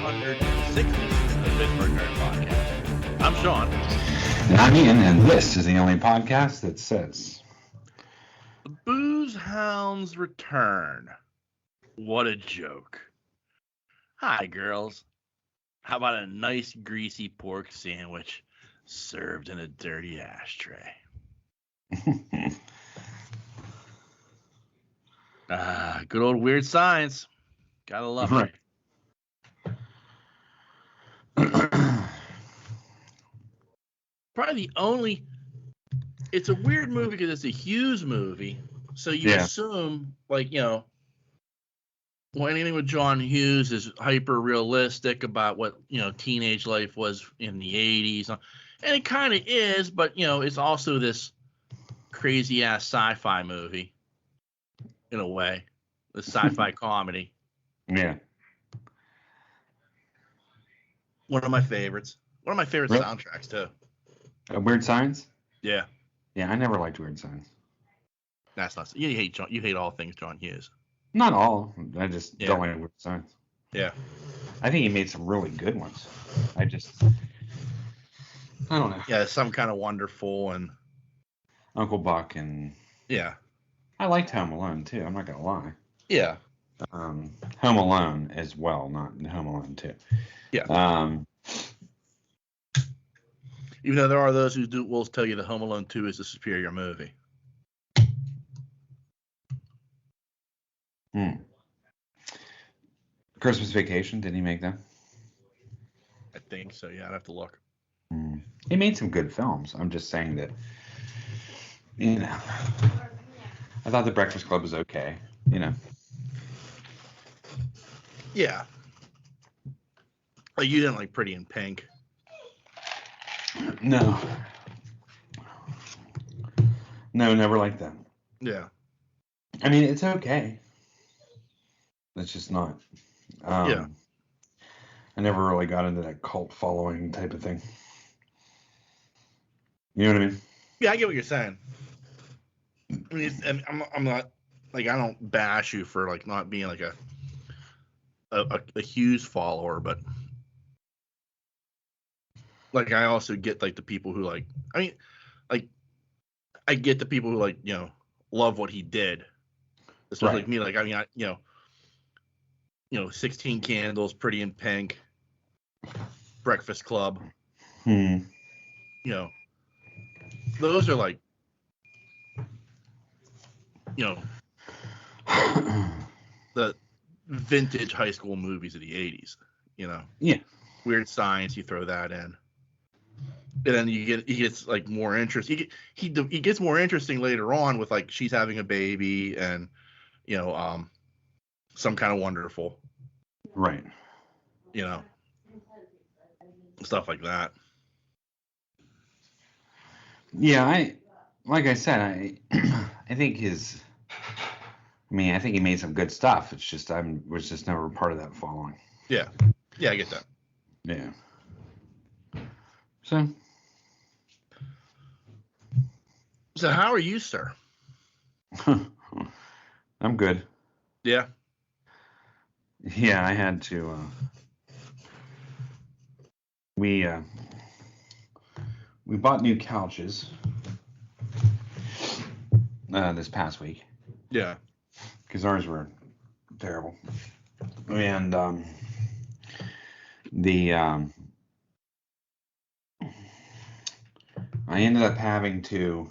160th of the Pittsburgh Nerd Podcast. I'm Sean. And I'm Ian, and this is the only podcast that says The Booze Hounds return. What a joke. Hi, girls. How about a nice greasy pork sandwich served in a dirty ashtray? Good old Weird Science. Gotta love it. Probably the only. It's a weird movie because it's a Hughes movie, so you assume, well, anything with John Hughes is hyper realistic about what teenage life was in the '80s, and it kind of is, but it's also this crazy ass sci-fi movie in a way, the sci-fi comedy. Yeah. One of my favorites. One of my favorite soundtracks too. Weird Science? Yeah. Yeah, I never liked Weird Science. That's not. You hate all things John Hughes. Not all. I just don't like Weird Science. Yeah. I think he made some really good ones. I don't know. Yeah, Some Kind of Wonderful and Uncle Buck and yeah. I liked Home Alone too. I'm not gonna lie. Yeah. Home Alone as well, not Home Alone 2. Yeah. Even though there are those who will tell you that Home Alone 2 is a superior movie. Christmas Vacation, did he make that? I think so, yeah. I'd have to look. He made some good films. I'm just saying that, I thought The Breakfast Club was okay, Yeah. Like, you didn't like Pretty in Pink. No, never liked that. Yeah. I mean, it's okay. It's just not. I never really got into that cult following type of thing. You know what I mean? Yeah, I get what you're saying. I mean, I'm not, like, I don't bash you for, like, not being, like, a Hughes follower, but, like, I also get, like, the people who, like, I mean, like, I get the people who, like, love what he did. Especially like me, like, I mean, 16 Candles, Pretty in Pink, Breakfast Club. Those are like, the vintage high school movies of the 80s, Yeah. Weird Science, you throw that in. And then he gets like more interest. He gets more interesting later on with like She's Having a Baby and Some Kind of Wonderful. Right. Stuff like that. Yeah, I think I think he made some good stuff. It's just was just never part of that following. Yeah. Yeah, I get that. Yeah. So how are you, sir? I'm good. Yeah. Yeah, I had to. We bought new couches this past week. Yeah. Because ours were terrible, and I ended up having to.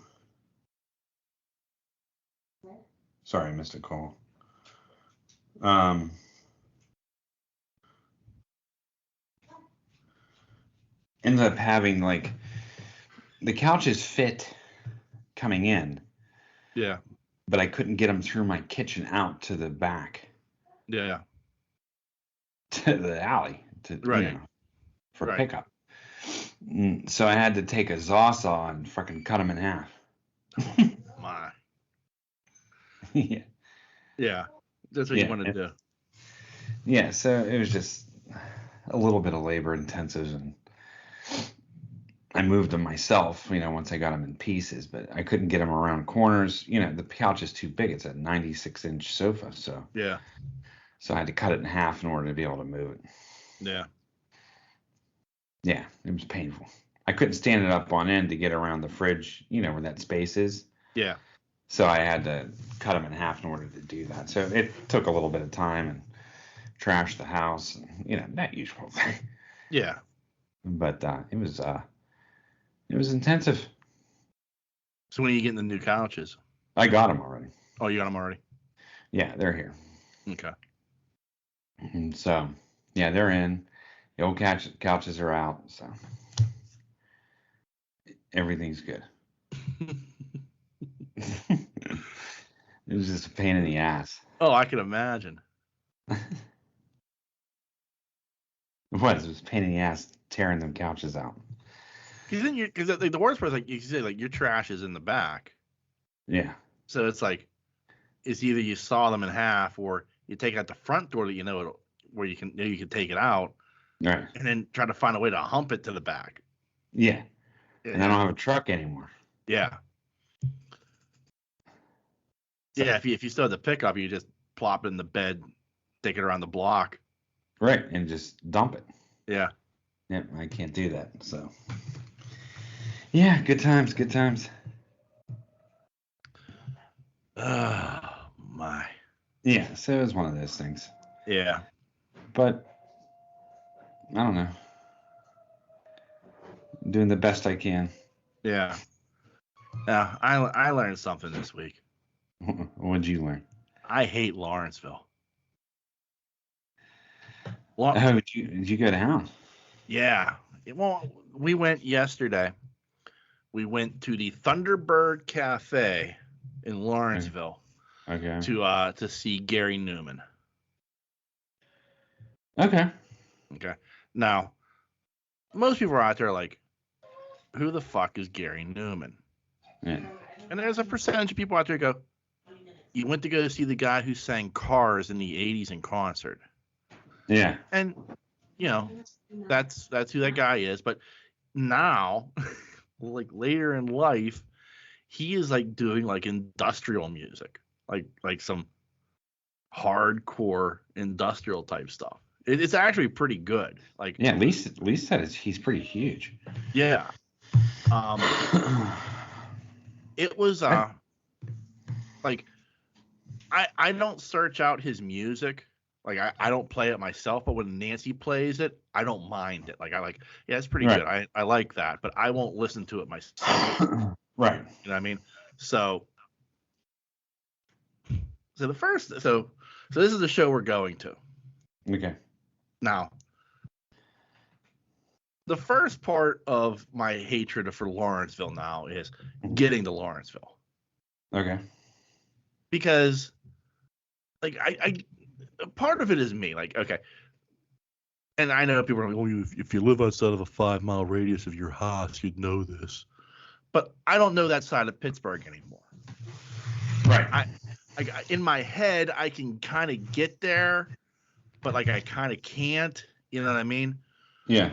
Sorry, I missed a call. Ended up having like the couches fit coming in. Yeah. But I couldn't get them through my kitchen out to the back. Yeah. To the alley for pickup. So I had to take a saw and fucking cut them in half. My. Yeah. Yeah. That's what you want to do. Yeah. So it was just a little bit of labor intensive, and I moved them myself, once I got them in pieces, but I couldn't get them around corners. The couch is too big. It's a 96-inch sofa. So yeah. So I had to cut it in half in order to be able to move it. Yeah. Yeah, it was painful. I couldn't stand it up on end to get around the fridge, where that space is. Yeah. So I had to cut them in half in order to do that. So it took a little bit of time and trashed the house, and, that usual thing. Yeah. But it was intensive. So when are you getting the new couches? I got them already. Oh, you got them already? Yeah, they're here. Okay. And so, yeah, they're in. The old couches are out. So everything's good. It was just a pain in the ass. Oh, I can imagine. It was a pain in the ass tearing them couches out. Because the worst part is, like you say, like your trash is in the back. Yeah. So it's like, it's either you saw them in half or you take out the front door that where you can take it out, right, and then try to find a way to hump it to the back. Yeah. And I don't have a truck anymore. Yeah. So, yeah, if you still have the pickup, you just plop it in the bed, take it around the block. Right, and just dump it. Yeah. Yep, I can't do that. So, yeah, good times. Oh, my. Yeah, so it was one of those things. Yeah. But, I don't know. I'm doing the best I can. Yeah. Yeah, I learned something this week. What'd you learn? I hate Lawrenceville. Well, did you go down? Yeah. Well, we went yesterday. We went to the Thunderbird Cafe in Lawrenceville. Okay. To see Gary Newman. Okay. Now, most people are out there like, who the fuck is Gary Newman? Yeah. And there's a percentage of people out there who go, you went to go see the guy who sang Cars in the 80s in concert. Yeah. And, that's who that guy is. But now, like later in life, he is like doing like industrial music, like some hardcore industrial type stuff. It's actually pretty good. Like, yeah, at least said he's pretty huge. Yeah. It was like I don't search out his music. Like I don't play it myself, but when Nancy plays it, I don't mind it. Like yeah, it's pretty good. I like that, but I won't listen to it myself. Right. You know what I mean? So this is the show we're going to. Okay. Now, the first part of my hatred for Lawrenceville now is getting to Lawrenceville. Okay. Because, like, I part of it is me. Like, okay. And I know people are like, well, if you live outside of a 5-mile radius of your house, you'd know this. But I don't know that side of Pittsburgh anymore. Right. In my head, I can kind of get there, but, like, I kind of can't. You know what I mean? Yeah.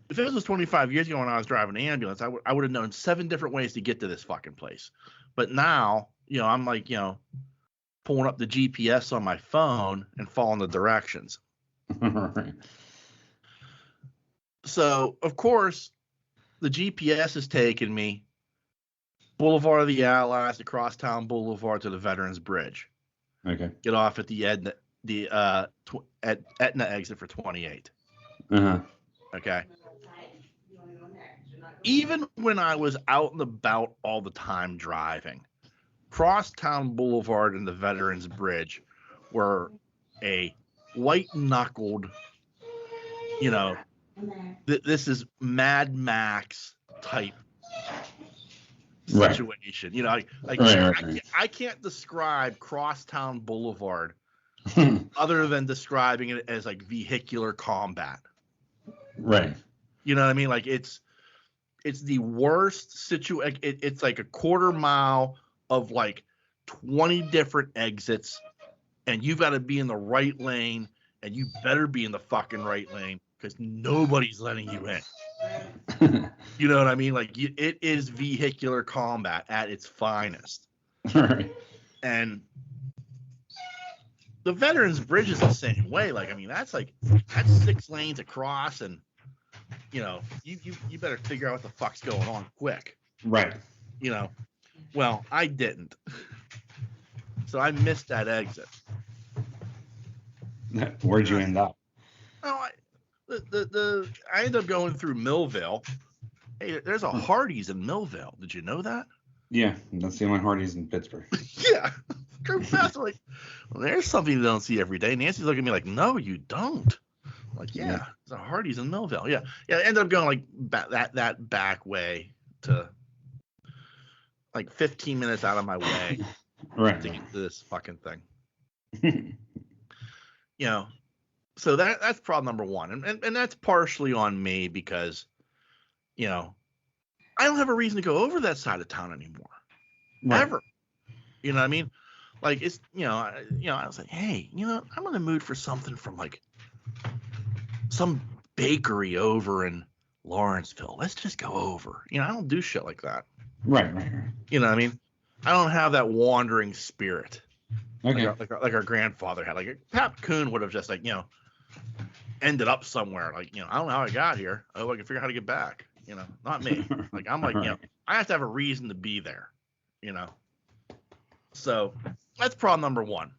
If this was 25 years ago when I was driving an ambulance, I would have known 7 different ways to get to this fucking place. But now, I'm like, pulling up the GPS on my phone and following the directions. Right. So, of course, the GPS is taking me Boulevard of the Allies to Crosstown Boulevard to the Veterans Bridge. Okay. Get off at the Etna exit for 28. Uh-huh. Okay. Even when I was out and about all the time driving, Crosstown Boulevard and the Veterans Bridge were a white-knuckled, this is Mad Max type situation. Right. I can't describe Crosstown Boulevard other than describing it as like vehicular combat. Right. You know what I mean? Like it's the worst situation. It's like a quarter mile of like 20 different exits, and you've got to be in the right lane, and you better be in the fucking right lane because nobody's letting you in. You know what I mean? Like it is vehicular combat at its finest. Right. And the Veterans Bridge is the same way. Like, I mean, that's 6 lanes across, and you better figure out what the fuck's going on quick. Right. Well, I didn't, so I missed that exit. Where'd you end up? Oh, I ended up going through Millville. Hey, there's a Hardee's in Millville. Did you know that? Yeah, that's the only Hardee's in Pittsburgh. Yeah. Go fast. I'm like, well, there's something you don't see every day. Nancy's looking at me like, no, you don't. I'm like, yeah, there's a Hardee's in Millville. Yeah. I ended up going like that back way to like 15 minutes out of my way right. to get to this fucking thing. So that's problem number one. And that's partially on me because, I don't have a reason to go over that side of town anymore. Right. Ever. You know what I mean? Like, it's, I was like, hey, I'm in the mood for something from like some bakery over in Lawrenceville. Let's just go over. I don't do shit like that. Right. You know what I mean? I don't have that wandering spirit. Okay. Like our grandfather had. Like Pap Coon would have just like, ended up somewhere. Like, I don't know how I got here. Oh, I can figure out how to get back. Not me. Like, I'm like, I have to have a reason to be there. So that's problem number one.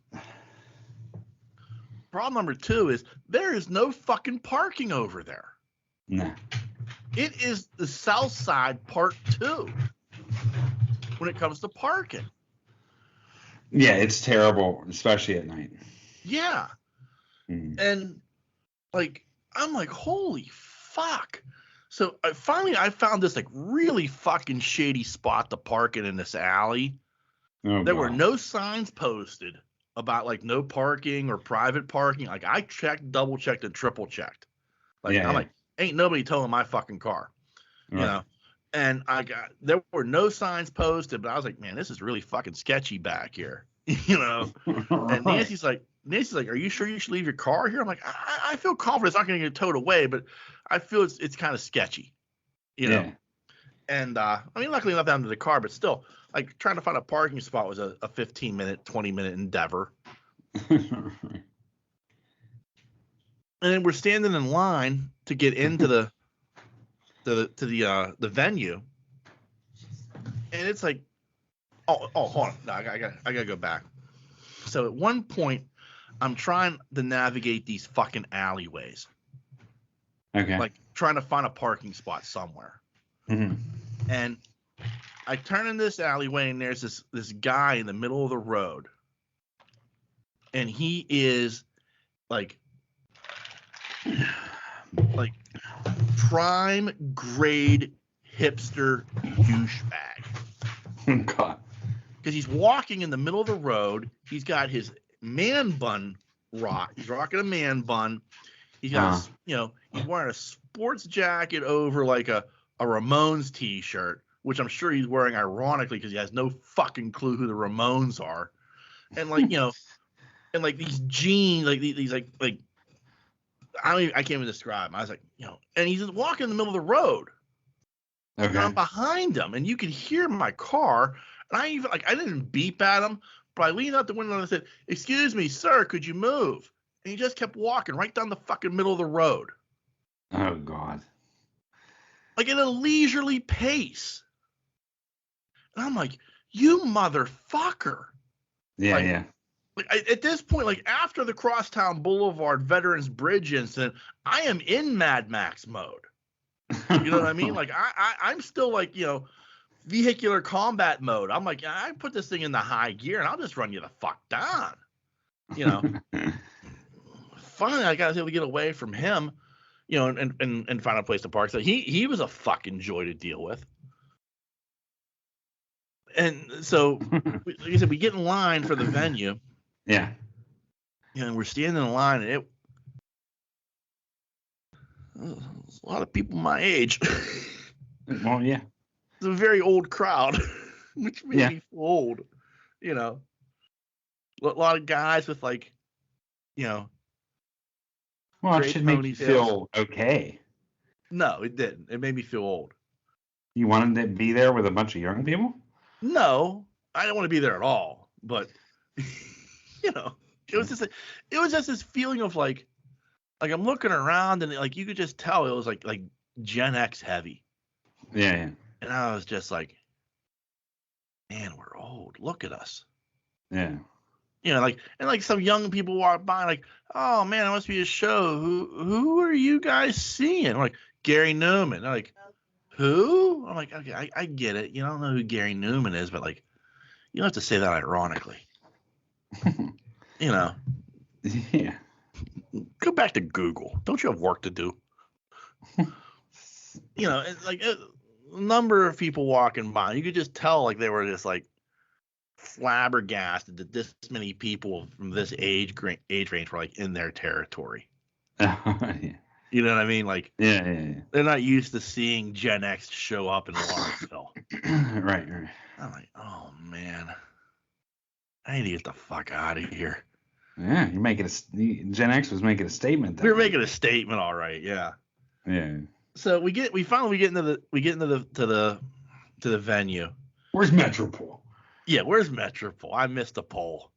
Problem number two is there is no fucking parking over there. Nah. It is the South Side Part 2 when it comes to parking. Yeah, it's terrible, especially at night. Yeah. And like, I'm like, holy fuck. So I found this like really fucking shady spot to park in this alley. Oh, there were no signs posted about like no parking or private parking. Like I checked, double checked, and triple checked. Like I'm like, ain't nobody towing my fucking car. Right. And there were no signs posted, but I was like, man, this is really fucking sketchy back here. And Nancy's like, are you sure you should leave your car here? I'm like, I feel confident it's not going to get towed away, but I feel it's kind of sketchy, Yeah. And I mean, luckily enough down to the car, but still, like trying to find a parking spot was a 15-minute, 20-minute endeavor. And then we're standing in line to get into the venue, and it's like, oh, hold on, no, I gotta go back. So at one point, I'm trying to navigate these fucking alleyways. Okay. Like trying to find a parking spot somewhere. Mm-hmm. And I turn in this alleyway, and there's this guy in the middle of the road, and he is like prime grade hipster douchebag. Oh God. Because he's walking in the middle of the road. He's got his man bun rock. He's rocking a man bun. He's got he's wearing a sports jacket over like a Ramones t-shirt, which I'm sure he's wearing ironically because he has no fucking clue who the Ramones are. And like, and like these jeans, like these like I can't even describe them. I was like, and he's just walking in the middle of the road. Okay. And I'm behind him, and you can hear my car. And I didn't beep at him, but I leaned out the window and I said, "Excuse me, sir, could you move?" And he just kept walking right down the fucking middle of the road. Oh God. Like at a leisurely pace. And I'm like, you motherfucker. Yeah. Like at this point, like after the Crosstown Boulevard Veterans Bridge incident, I am in Mad Max mode. You know what I mean? Like I'm still like, vehicular combat mode. I'm like, I put this thing in the high gear and I'll just run you the fuck down. Finally, I got able to get away from him, and find a place to park. So he was a fucking joy to deal with. And so, like I said, we get in line for the venue. Yeah. And we're standing in line, and there's a lot of people my age. Well, yeah. It's a very old crowd, which made me feel old. A lot of guys with like, Well, it should make you feel okay. No, it didn't. It made me feel old. You wanted to be there with a bunch of young people? No, I don't want to be there at all. But, It was just this feeling of like I'm looking around and like you could just tell it was like Gen X heavy. Yeah. And I was just like, man, we're old. Look at us. Yeah. You know, like some young people walk by, like, oh man, it must be a show. Who are you guys seeing? I'm like, Gary Newman. They're like, who? I'm like, okay, I get it. You don't know who Gary Newman is, but like, you don't have to say that ironically. You know. Yeah. Go back to Google. Don't you have work to do? You know, like a number of people walking by, you could just tell like they were just like flabbergasted that this many people from this age range were like in their territory. Yeah. You know what I mean? Like, yeah. They're not used to seeing Gen X show up in Lawrenceville. Right. I'm like, oh man, I need to get the fuck out of here. Yeah, you're making Gen X was making a statement. We were making a statement, all right. Yeah. Yeah. So we finally get into the venue. Where's Metropole? Yeah, where's Metropole? I missed the pole.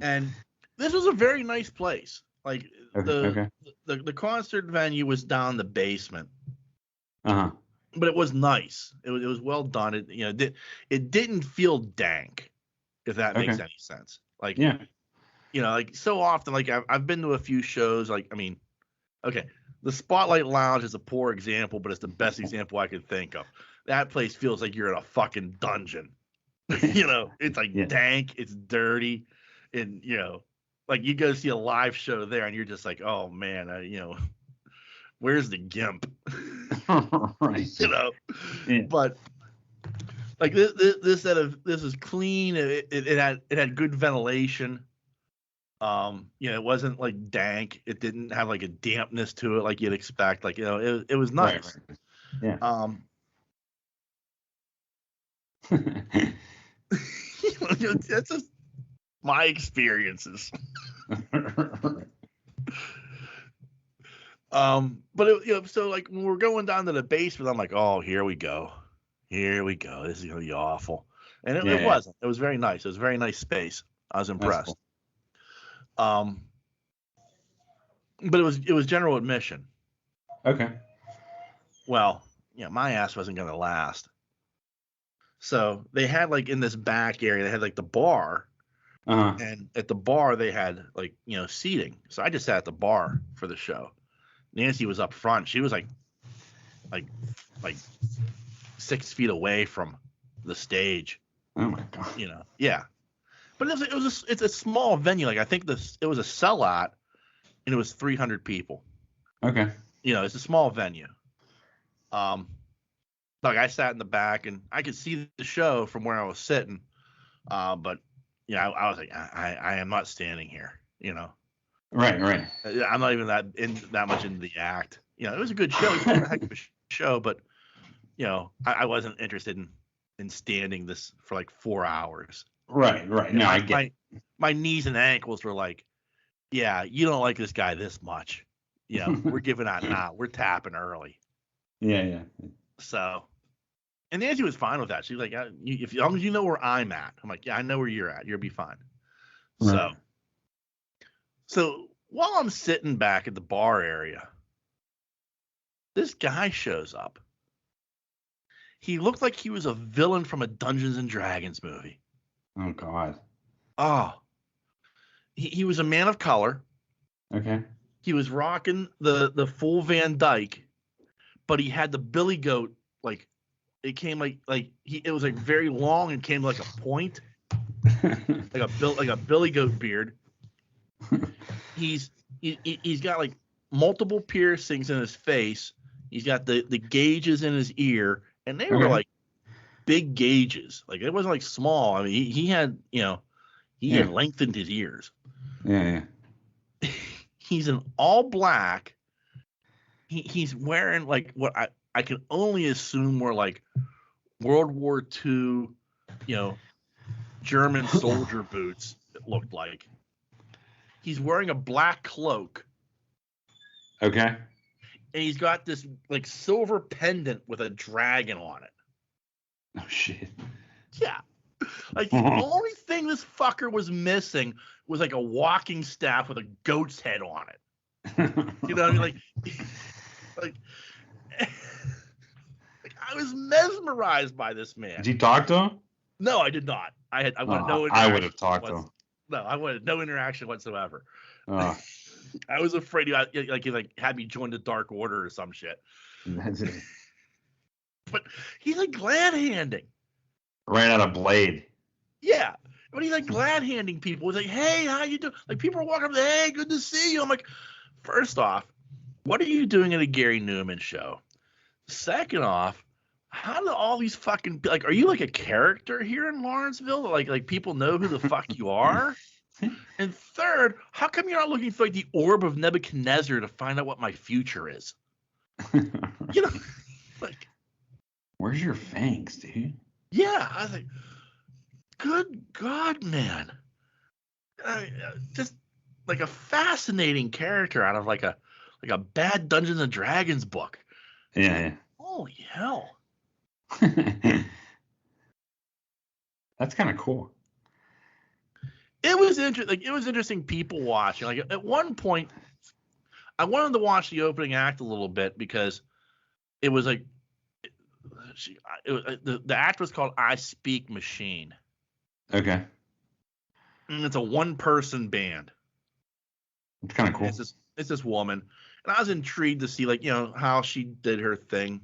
And this was a very nice place. Like the concert venue was down the basement. Uh-huh. But it was nice. It was well done. It didn't feel dank, if that makes any sense. Like, yeah. You know, like so often, like I've been to a few shows. Like, I mean, okay, the Spotlight Lounge is a poor example, but it's the best example I could think of. That place feels like you're in a fucking dungeon. You know, it's like dank, it's dirty, and you know, like you go see a live show there, and you're just like, oh man, you know, where's the gimp? Right. You know, but like this is clean. It had good ventilation. You know, it wasn't like dank. It didn't have like a dampness to it like you'd expect. Like, you know, it was nice. Right. Yeah. That's just my experiences. But it, you know, so like when we're going down to the basement, I'm like, oh, here we go. This is gonna be awful. And it wasn't. It was very nice. It was a very nice space. I was impressed. Cool. But it was general admission. Okay. Well, yeah, my ass wasn't gonna last. So they had like in this back area, they had like the bar, and at the bar they had like, you know, seating. So I just sat at the bar for the show. Nancy was up front. She was like 6 feet away from the stage. Oh my god. You know, yeah. But it's a small venue. Like I think it was a sellout, and it was 300 people. Okay. You know, it's a small venue. Like I sat in the back and I could see the show from where I was sitting. But yeah, I was like, I am not standing here. You know. Right. I'm not even that much into the act. You know, it was a good show. It was a heck of a show, but you know, I wasn't interested in standing this for like 4 hours. Right. No, I get my knees and ankles were like, yeah, you don't like this guy this much. You know, we're giving out now. We're tapping early. Yeah. So, and Nancy was fine with that. She's like, as long as you know where I'm at. I'm like, yeah, I know where you're at. You'll be fine. Right. So while I'm sitting back at the bar area, this guy shows up. He looked like he was a villain from a Dungeons and Dragons movie. Oh God. Oh. He was a man of color. Okay. He was rocking the full Van Dyke, but he had the billy goat, like it came it was like very long and came like a point. like a billy goat beard. He's got like multiple piercings in his face. He's got the gauges in his ear, and they were like big gauges. Like it wasn't like small. I mean, he had, you know, had lengthened his ears. Yeah. He's in all black. He's wearing like what I can only assume were like World War II, you know, German soldier boots. It looked like. He's wearing a black cloak. Okay. And he's got this like silver pendant with a dragon on it. Oh shit. Yeah. Like the only thing this fucker was missing was like a walking staff with a goat's head on it. You know what I mean? Like I was mesmerized by this man. Did you talk to him? No, I did not. I wanted no interaction. I would have talked to him. No, I wanted no interaction whatsoever. I was afraid he had me join the Dark Order or some shit. That's it. But he's like glad handing. Ran out of Blade. Yeah. But he's like glad handing people. He's like, hey, how you doing? Like people are walking up, hey, good to see you. I'm like, first off, what are you doing at a Gary Newman show? Second off, how do all these fucking are you like a character here in Lawrenceville? Like people know who the fuck you are? And third, how come you're not looking for like the orb of Nebuchadnezzar to find out what my future is? You know, like where's your fangs, dude? Yeah, I was like, good God, man. Just like a fascinating character out of like a bad Dungeons and Dragons book. Yeah. Holy hell. That's kind of cool. It was interesting. Like it was interesting people watching. Like at one point, I wanted to watch the opening act a little bit because it was like the act was called "I Speak Machine." Okay. And it's a one-person band. It's kind of cool. It's this woman, and I was intrigued to see how she did her thing.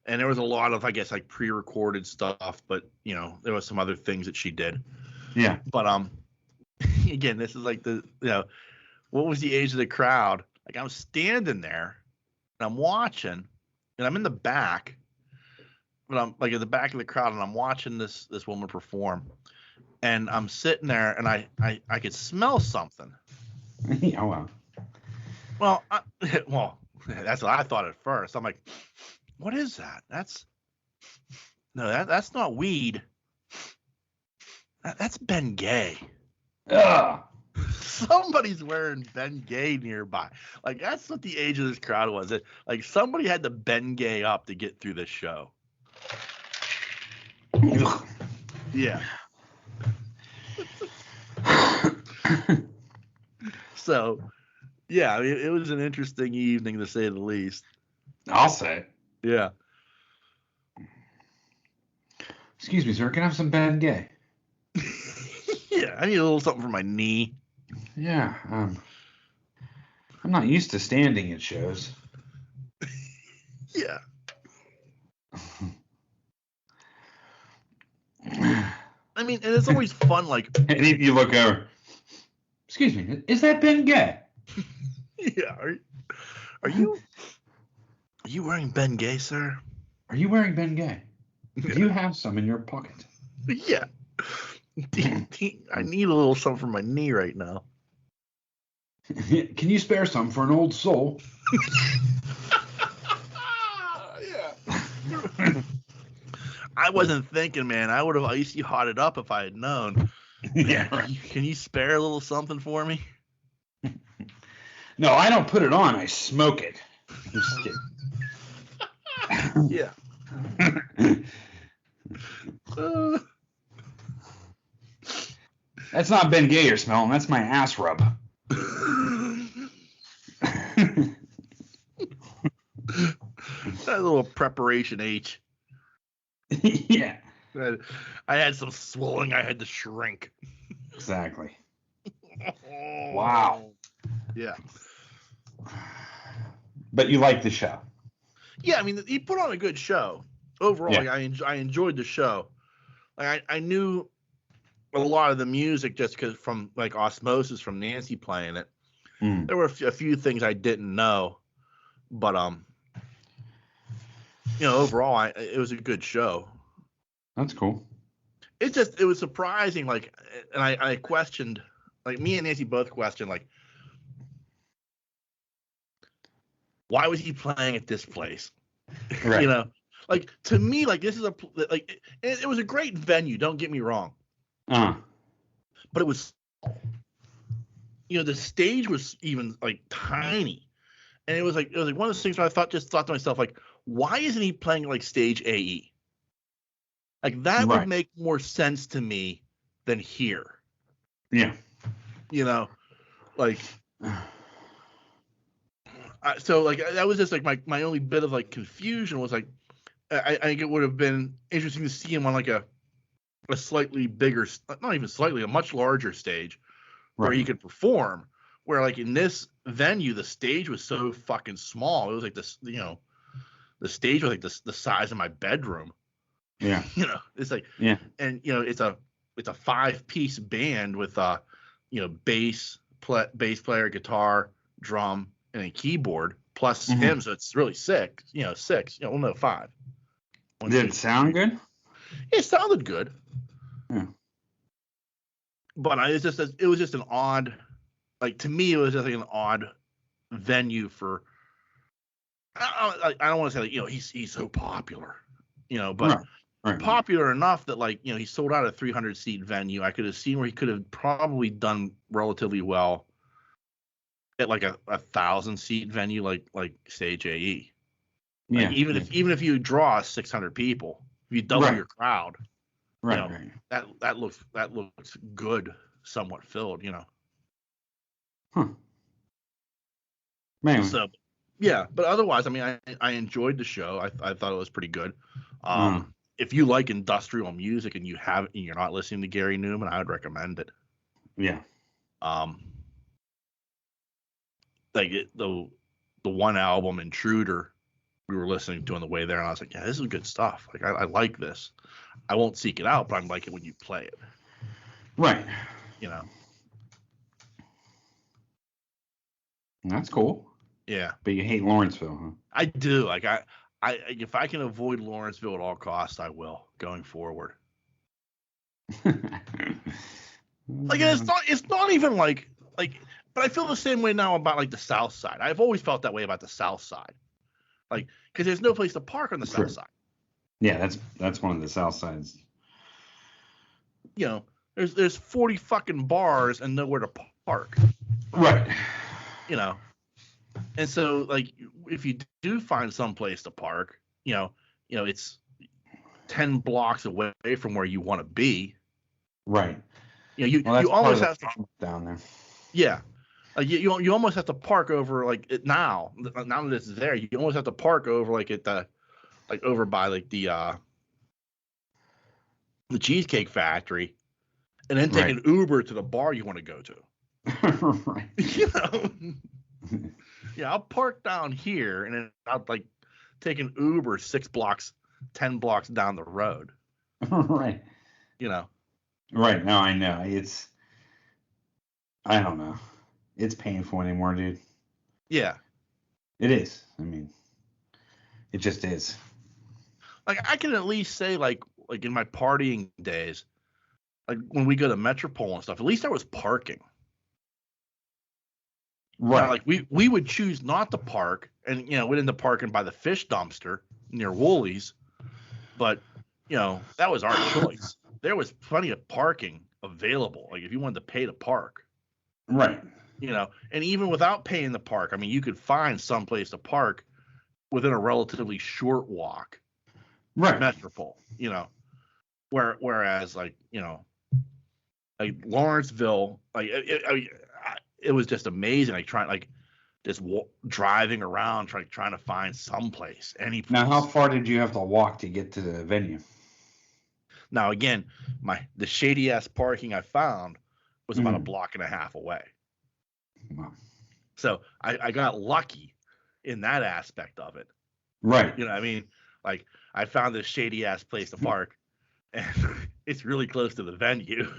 And there was a lot of, I guess, like pre-recorded stuff, but there was some other things that she did. Yeah. But again, this is like what was the age of the crowd? Like I'm standing there, and I'm watching, and I'm in the back, but I'm like at the back of the crowd, and I'm watching this woman perform, and I'm sitting there, and I could smell something. Oh wow. Well, that's what I thought at first. I'm like, what is that? That's not weed. That's Ben Gay. Ugh. Somebody's wearing Ben Gay nearby. Like that's what the age of this crowd was. Like somebody had to Ben Gay up to get through this show. Yeah. So, yeah, I mean, it was an interesting evening to say the least. I'll say. Yeah. Excuse me, sir. Can I have some Ben Gay? Yeah, I need a little something for my knee. Yeah. I'm not used to standing at shows. Yeah. I mean, and it's always fun, like. And you look over. Excuse me, is that Ben Gay? Yeah. Are you wearing Ben Gay, sir? Are you wearing Ben Gay? Yeah. Do you have some in your pocket? Yeah. I need a little something for my knee right now. Can you spare some for an old soul? Yeah. I wasn't thinking, man. I would have icy hot it up if I had known. Yeah. Right. Can you spare a little something for me? No, I don't put it on. I smoke it. Just kidding. Yeah. That's not Ben Gay you're smelling. That's my ass rub. That little preparation H. Yeah. I had some swelling. I had to shrink. Exactly. Wow. Yeah. But you like the show. Yeah, I mean, he put on a good show. Overall, Yeah. I enjoyed the show. Like, I knew a lot of the music just because from like osmosis from Nancy playing it. There were a few things I didn't know, but overall, it was a good show. That's cool. It was surprising, like, and I questioned, like, me and Nancy both questioned, like, why was he playing at this place? Right. Like, to me, like, this is it was a great venue, don't get me wrong. But it was, the stage was even, like, tiny. And it was like one of those things where I thought to myself, like, why isn't he playing, like, stage AE? Like that Right. would make more sense to me than here. Yeah. You know, like so like that was just like my only bit of like confusion was like I think it would have been interesting to see him on like a slightly bigger, not even slightly, a much larger stage where he could perform. Where like in this venue, the stage was so fucking small. It was like this, you know, the stage was like the size of my bedroom. Yeah. You know, it's like, yeah, and you know, it's a 5-piece band with you know, bass player, guitar, drum, and a keyboard plus him. So it's really six. You know, well, no, 5. Did it sound good? It sounded good. Yeah. But it was just an odd, like to me, it was just like an odd venue for. I don't want to say like, you know, he's so popular, you know, but popular enough that like, you know, he sold out a 300-seat venue. I could have seen where he could have probably done relatively well at like a 1,000-seat venue, like Stage AE. Like even if you draw 600 people, if you double your crowd, you know, that looks good, somewhat filled, you know. Huh. Man. So yeah, but otherwise, I mean, I enjoyed the show. I thought it was pretty good. If you like industrial music and you're not listening to Gary Newman, I would recommend it. Yeah. Like the one album Intruder we were listening to on the way there, and I was like, yeah, this is good stuff. Like I like this. I won't seek it out, but I like it when you play it. Right. You know. That's cool. Yeah. But you hate Lawrenceville, huh? I do. Like I if I can avoid Lawrenceville at all costs, I will going forward. Like it's not even like but I feel the same way now about like the South Side. I've always felt that way about the South Side. Like because there's no place to park on the South Side. Yeah, that's one of the South Sides. You know, there's 40 fucking bars and nowhere to park. Right. You know. And so like if you do find some place to park, you know, it's 10 blocks away from where you want to be. Right. You know, you almost have to down there. Yeah. Like you almost have to park over like it now that it's there. You almost have to park over like at the like over by like the Cheesecake Factory, and then take an Uber to the bar you want to go to. Right. You know. Yeah, I'll park down here, and then I'll like take an Uber 10 blocks down the road. Right. You know. Right. No, I know. I don't know. It's painful anymore, dude. Yeah. It is. I mean, it just is. Like I can at least say like in my partying days, like when we go to Metropole and stuff, at least there was parking. Right. Now, like we would choose not to park, and you know we'd end up parking by the fish dumpster near Woolies, but you know that was our choice. There was plenty of parking available. Like if you wanted to pay to park. Right. You know, and even without paying the park, I mean, you could find some place to park within a relatively short walk. Right. Metropole, you know, whereas like, you know, like Lawrenceville, like it was just amazing. Like just driving around, trying to find some place, any place. Now, how far did you have to walk to get to the venue? Now, again, the shady ass parking I found was about a block and a half away. Wow. So I got lucky in that aspect of it. Right. You know, I mean, like I found this shady ass place to park, and it's really close to the venue.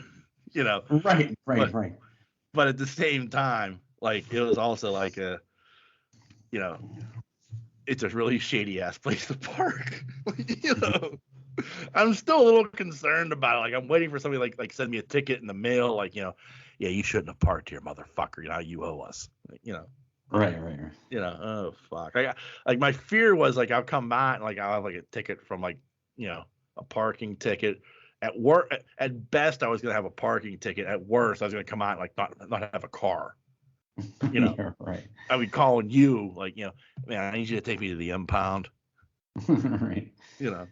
You know. Right. But at the same time, like it was also like you know, it's a really shady ass place to park. You know. I'm still a little concerned about it. Like I'm waiting for somebody like send me a ticket in the mail. Like, you know, yeah, you shouldn't have parked here, motherfucker. You know, you owe us. You know. Right. You know, oh fuck. Like my fear was like I'll come back and like I'll have like a ticket from like, you know, a parking ticket. At work, at best, I was gonna have a parking ticket. At worst, I was gonna come out and like not have a car. You know. Yeah, right. I would be calling you like, you know, man, I need you to take me to the impound. Right. You know.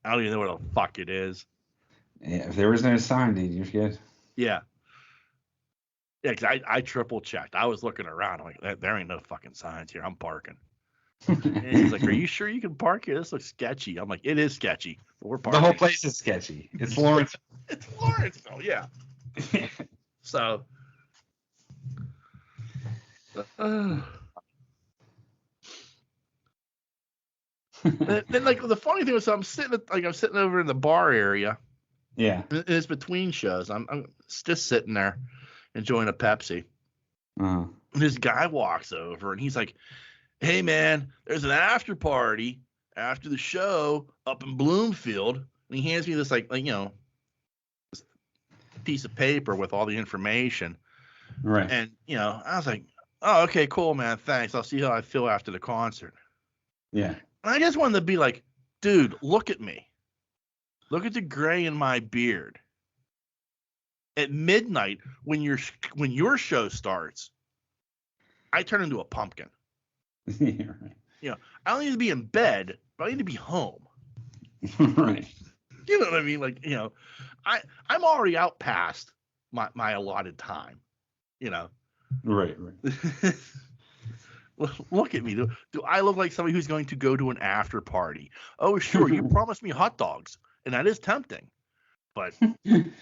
I don't even know what the fuck it is. Yeah, if there was no sign, dude, you're good. Yeah. Yeah, because I triple checked. I was looking around. I'm like, there ain't no fucking signs here. I'm parking. And he's like, are you sure you can park here? This looks sketchy. I'm like, it is sketchy. But we're parking. The whole place is sketchy. It's Lawrence. It's Lawrenceville, yeah. So. Then like the funny thing was, I'm sitting over in the bar area. Yeah. And it's between shows. I'm just sitting there enjoying a Pepsi. Uh-huh. And this guy walks over and he's like, hey man, there's an after party after the show up in Bloomfield. And he hands me this like this piece of paper with all the information. Right. And I was like, oh, okay, cool, man, thanks. I'll see how I feel after the concert. Yeah. And I just wanted to be like, dude, look at me. Look at the gray in my beard. At midnight, when your show starts, I turn into a pumpkin. Yeah, right. I don't need to be in bed, but I need to be home. Right. You know what I mean? Like, I'm already out past my allotted time. Right. Look at me. Do I look like somebody who's going to go to an after party? Oh, sure. You promised me hot dogs, and that is tempting, but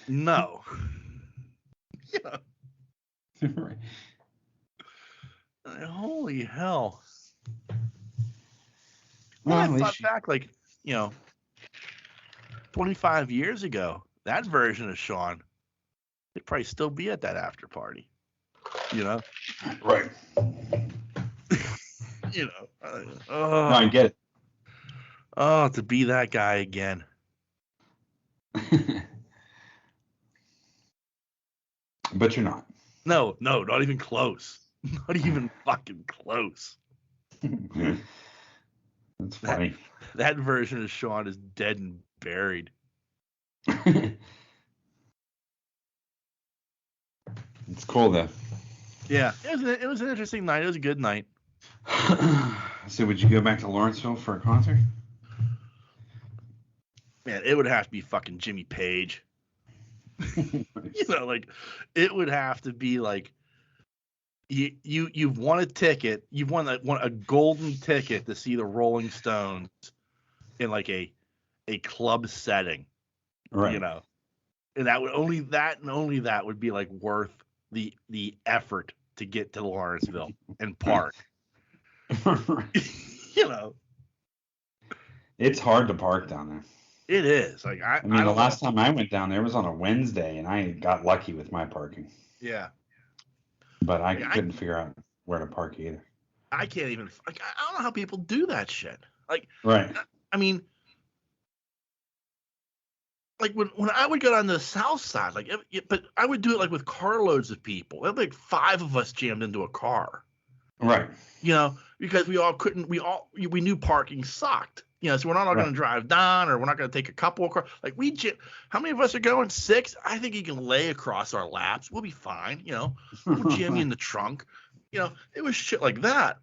no. Right. Holy hell. Well, I thought back, 25 years ago, that version of Sean, he'd probably still be at that after party. Right. Oh, no, I get it. Oh, to be that guy again. But you're not. No, not even close. Not even fucking close. That's funny. That version of Sean is dead and buried. It's cool though. Yeah, it was an interesting night. It was a good night. So would you go back to Lawrenceville for a concert? Man, it would have to be fucking Jimmy Page. It would have to be like you've won a ticket. You've won a golden ticket to see the Rolling Stones in like a club setting. Right. And that would only that would be like worth the effort to get to Lawrenceville and park. It's hard to park down there. It is. Like I mean, the last time I went down there was on a Wednesday, and I got lucky with my parking. Yeah. But I couldn't figure out where to park either. I can't even. I don't know how people do that shit. Like. Right. I mean. Like when I would go down to the south side, but I would do it like with carloads of people. There'd be like 5 of us jammed into a car. Right. Because we knew parking sucked. So we're not all going to drive down, or we're not going to take a couple of cars. Like how many of us are going? 6? I think you can lay across our laps. We'll be fine. We'll jam you in the trunk. It was shit like that.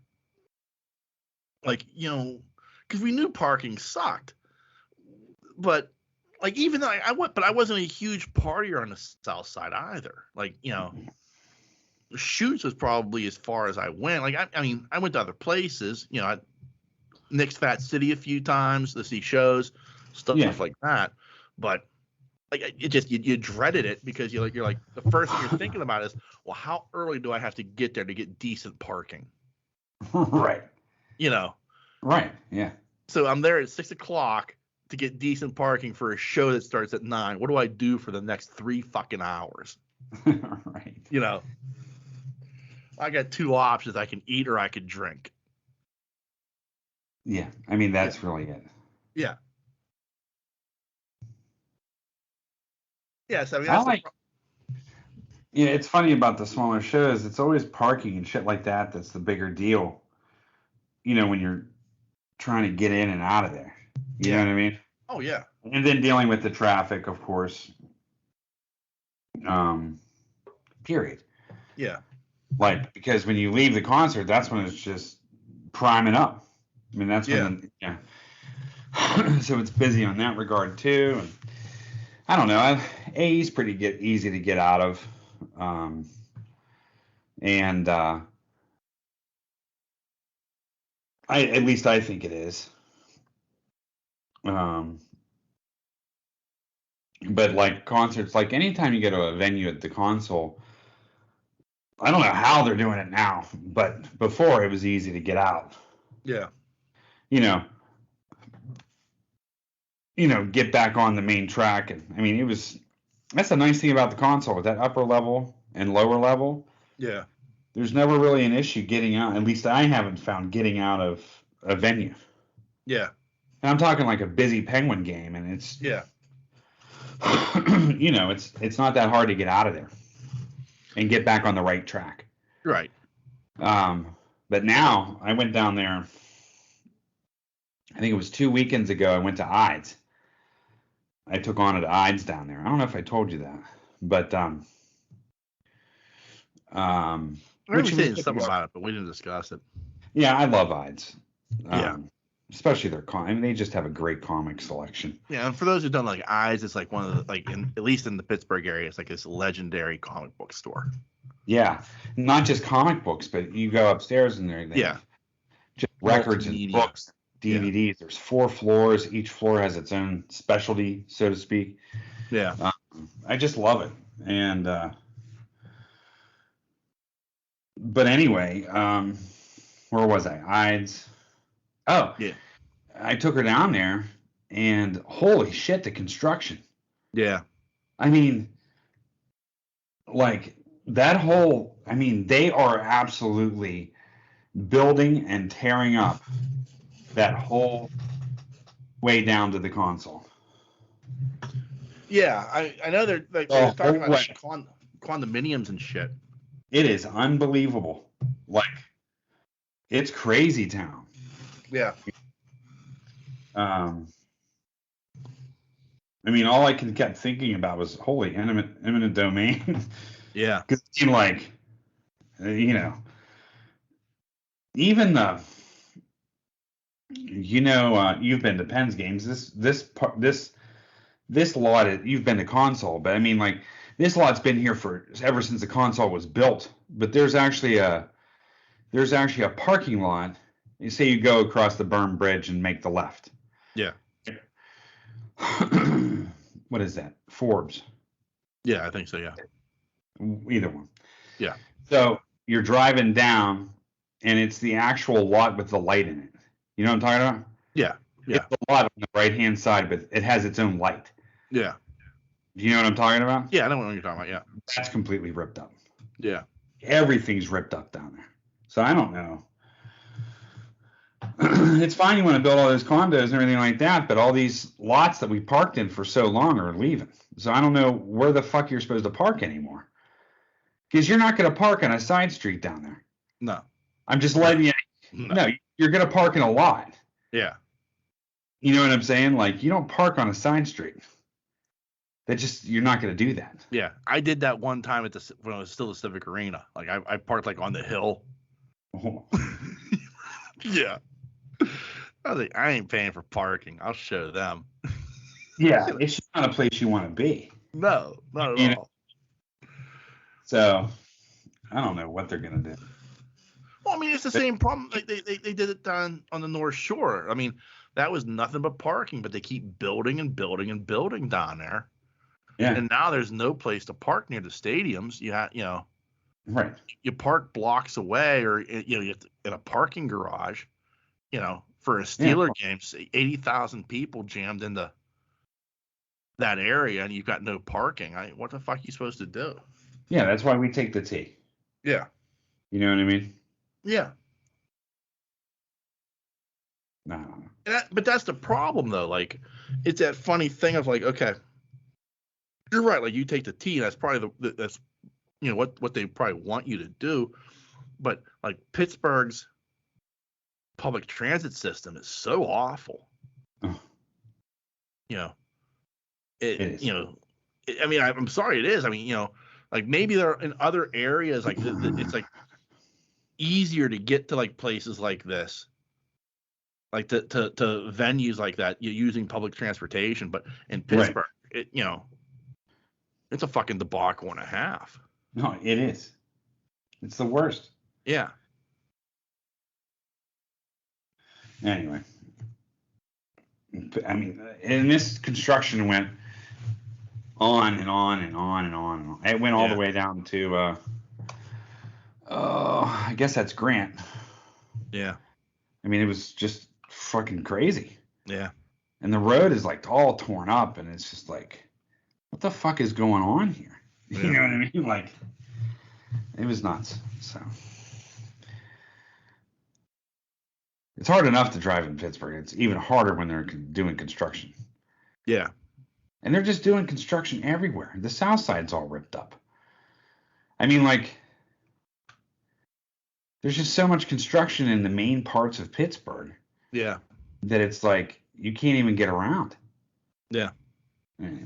Like, because we knew parking sucked. But like, even though I went, but I wasn't a huge partier on the south side either. Like, Shoots was probably as far as I went. Like, I mean, I went to other places. Nick's Fat City a few times to see shows, stuff like that. But like, it just you dreaded it because you're like the first thing you're thinking about is, well, how early do I have to get there to get decent parking? Right. Right. Yeah. So I'm there at 6 o'clock to get decent parking for a show that starts at 9. What do I do for the next 3 fucking hours? Right. I got 2 options. I can eat or I could drink. Yeah. I mean, that's really it. Yeah. Yes. I mean, it's funny about the smaller shows. It's always parking and shit like that. That's the bigger deal. When you're trying to get in and out of there. You know what I mean? Oh, yeah. And then dealing with the traffic, of course. Period. Yeah. Like, because when you leave the concert, that's when it's just priming up. I mean, that's when, So it's busy on that regard too. And I don't know. AE's pretty easy to get out of. And at least I think it is. But like concerts, like anytime you go to a venue at the console, I don't know how they're doing it now, but before it was easy to get out. Yeah. You know, get back on the main track. And I mean, that's the nice thing about the console with that upper level and lower level. Yeah. There's never really an issue getting out. At least I haven't found getting out of a venue. Yeah. And I'm talking like a busy Penguin game, and it's it's not that hard to get out of there and get back on the right track. Right. But now I went down there. I think it was 2 weekends ago. I went to Ides. I took on at Ides down there. I don't know if I told you that, but I remember saying something about it, but we didn't discuss it. Yeah, I love Ides. Especially their I mean, they just have a great comic selection. Yeah, and for those who don't like Ides, it's like one of the at least in the Pittsburgh area, it's like this legendary comic book store. Yeah, not just comic books, but you go upstairs and they have just records and books, DVDs. Yeah. There's 4 floors. Each floor has its own specialty, so to speak. Yeah, I just love it. And but anyway, where was I? Ides. Oh, yeah. I took her down there, and holy shit, the construction. Yeah. I mean, like that whole, I mean, they are absolutely building and tearing up that whole way down to the console. Yeah, I know they're talking about like condominiums and shit. It is unbelievable. Like, it's crazy town. Yeah. I mean, all I kept thinking about was holy eminent domain. Yeah. Because like, even you've been to Penn's games. This lot, you've been to console, but I mean, like, this lot's been here ever since the console was built. But there's actually a parking lot. You say you go across the Burn Bridge and make the left. Yeah. What is that? Forbes. Yeah, I think so, yeah. Either one. Yeah. So you're driving down, and it's the actual lot with the light in it. You know what I'm talking about? Yeah. Yeah. It's the lot on the right-hand side, but it has its own light. Yeah. Do you know what I'm talking about? Yeah, I know what you're talking about, yeah. That's completely ripped up. Yeah. Everything's ripped up down there. So I don't know. It's fine you want to build all those condos and everything like that, but all these lots that we parked in for so long are leaving. So I don't know where the fuck you're supposed to park anymore. Because you're not going to park on a side street down there. No. I'm just letting you know. No, you're going to park in a lot. Yeah. You know what I'm saying? Like, you don't park on a side street. You're not going to do that. Yeah. I did that one time when I was still at Civic Arena. Like, I parked like on the hill. Oh. Yeah. I was like, I ain't paying for parking. I'll show them. Yeah, it's not a place you want to be. No, not at all. So, I don't know what they're going to do. Well, I mean, it's the same problem. Like they did it down on the North Shore. I mean, that was nothing but parking, but they keep building and building and building down there. Yeah. And now there's no place to park near the stadiums. Right. You park blocks away, or you have to, in a parking garage. For a Steeler game, 80,000 people jammed into that area, and you've got no parking. What the fuck are you supposed to do? Yeah, that's why we take the T. Yeah. You know what I mean? Yeah. No. But that's the problem, though. Like, it's that funny thing of like, okay, you're right. Like, you take the T, and that's probably that's what they probably want you to do. But like Pittsburgh's public transit system is so awful. Oh. It is. I mean, I'm sorry, it is. I mean, like maybe there are in other areas like it's like easier to get to like places like this. like to venues like that, you're using public transportation. But in Pittsburgh, it, it's a fucking debacle and a half. No, it is. It's the worst. Yeah. Anyway, I mean, and this construction went on and on and on and on and on. It went all the way down to, I guess that's Grant. Yeah. I mean, it was just fucking crazy. Yeah. And the road is like all torn up, and it's just like, what the fuck is going on here? Yeah. You know what I mean? Like, it was nuts. So it's hard enough to drive in Pittsburgh. It's even harder when they're doing construction. Yeah. And they're just doing construction everywhere. The South Side's all ripped up. I mean, like, there's just so much construction in the main parts of Pittsburgh. Yeah. That it's like you can't even get around. Yeah. Anyway.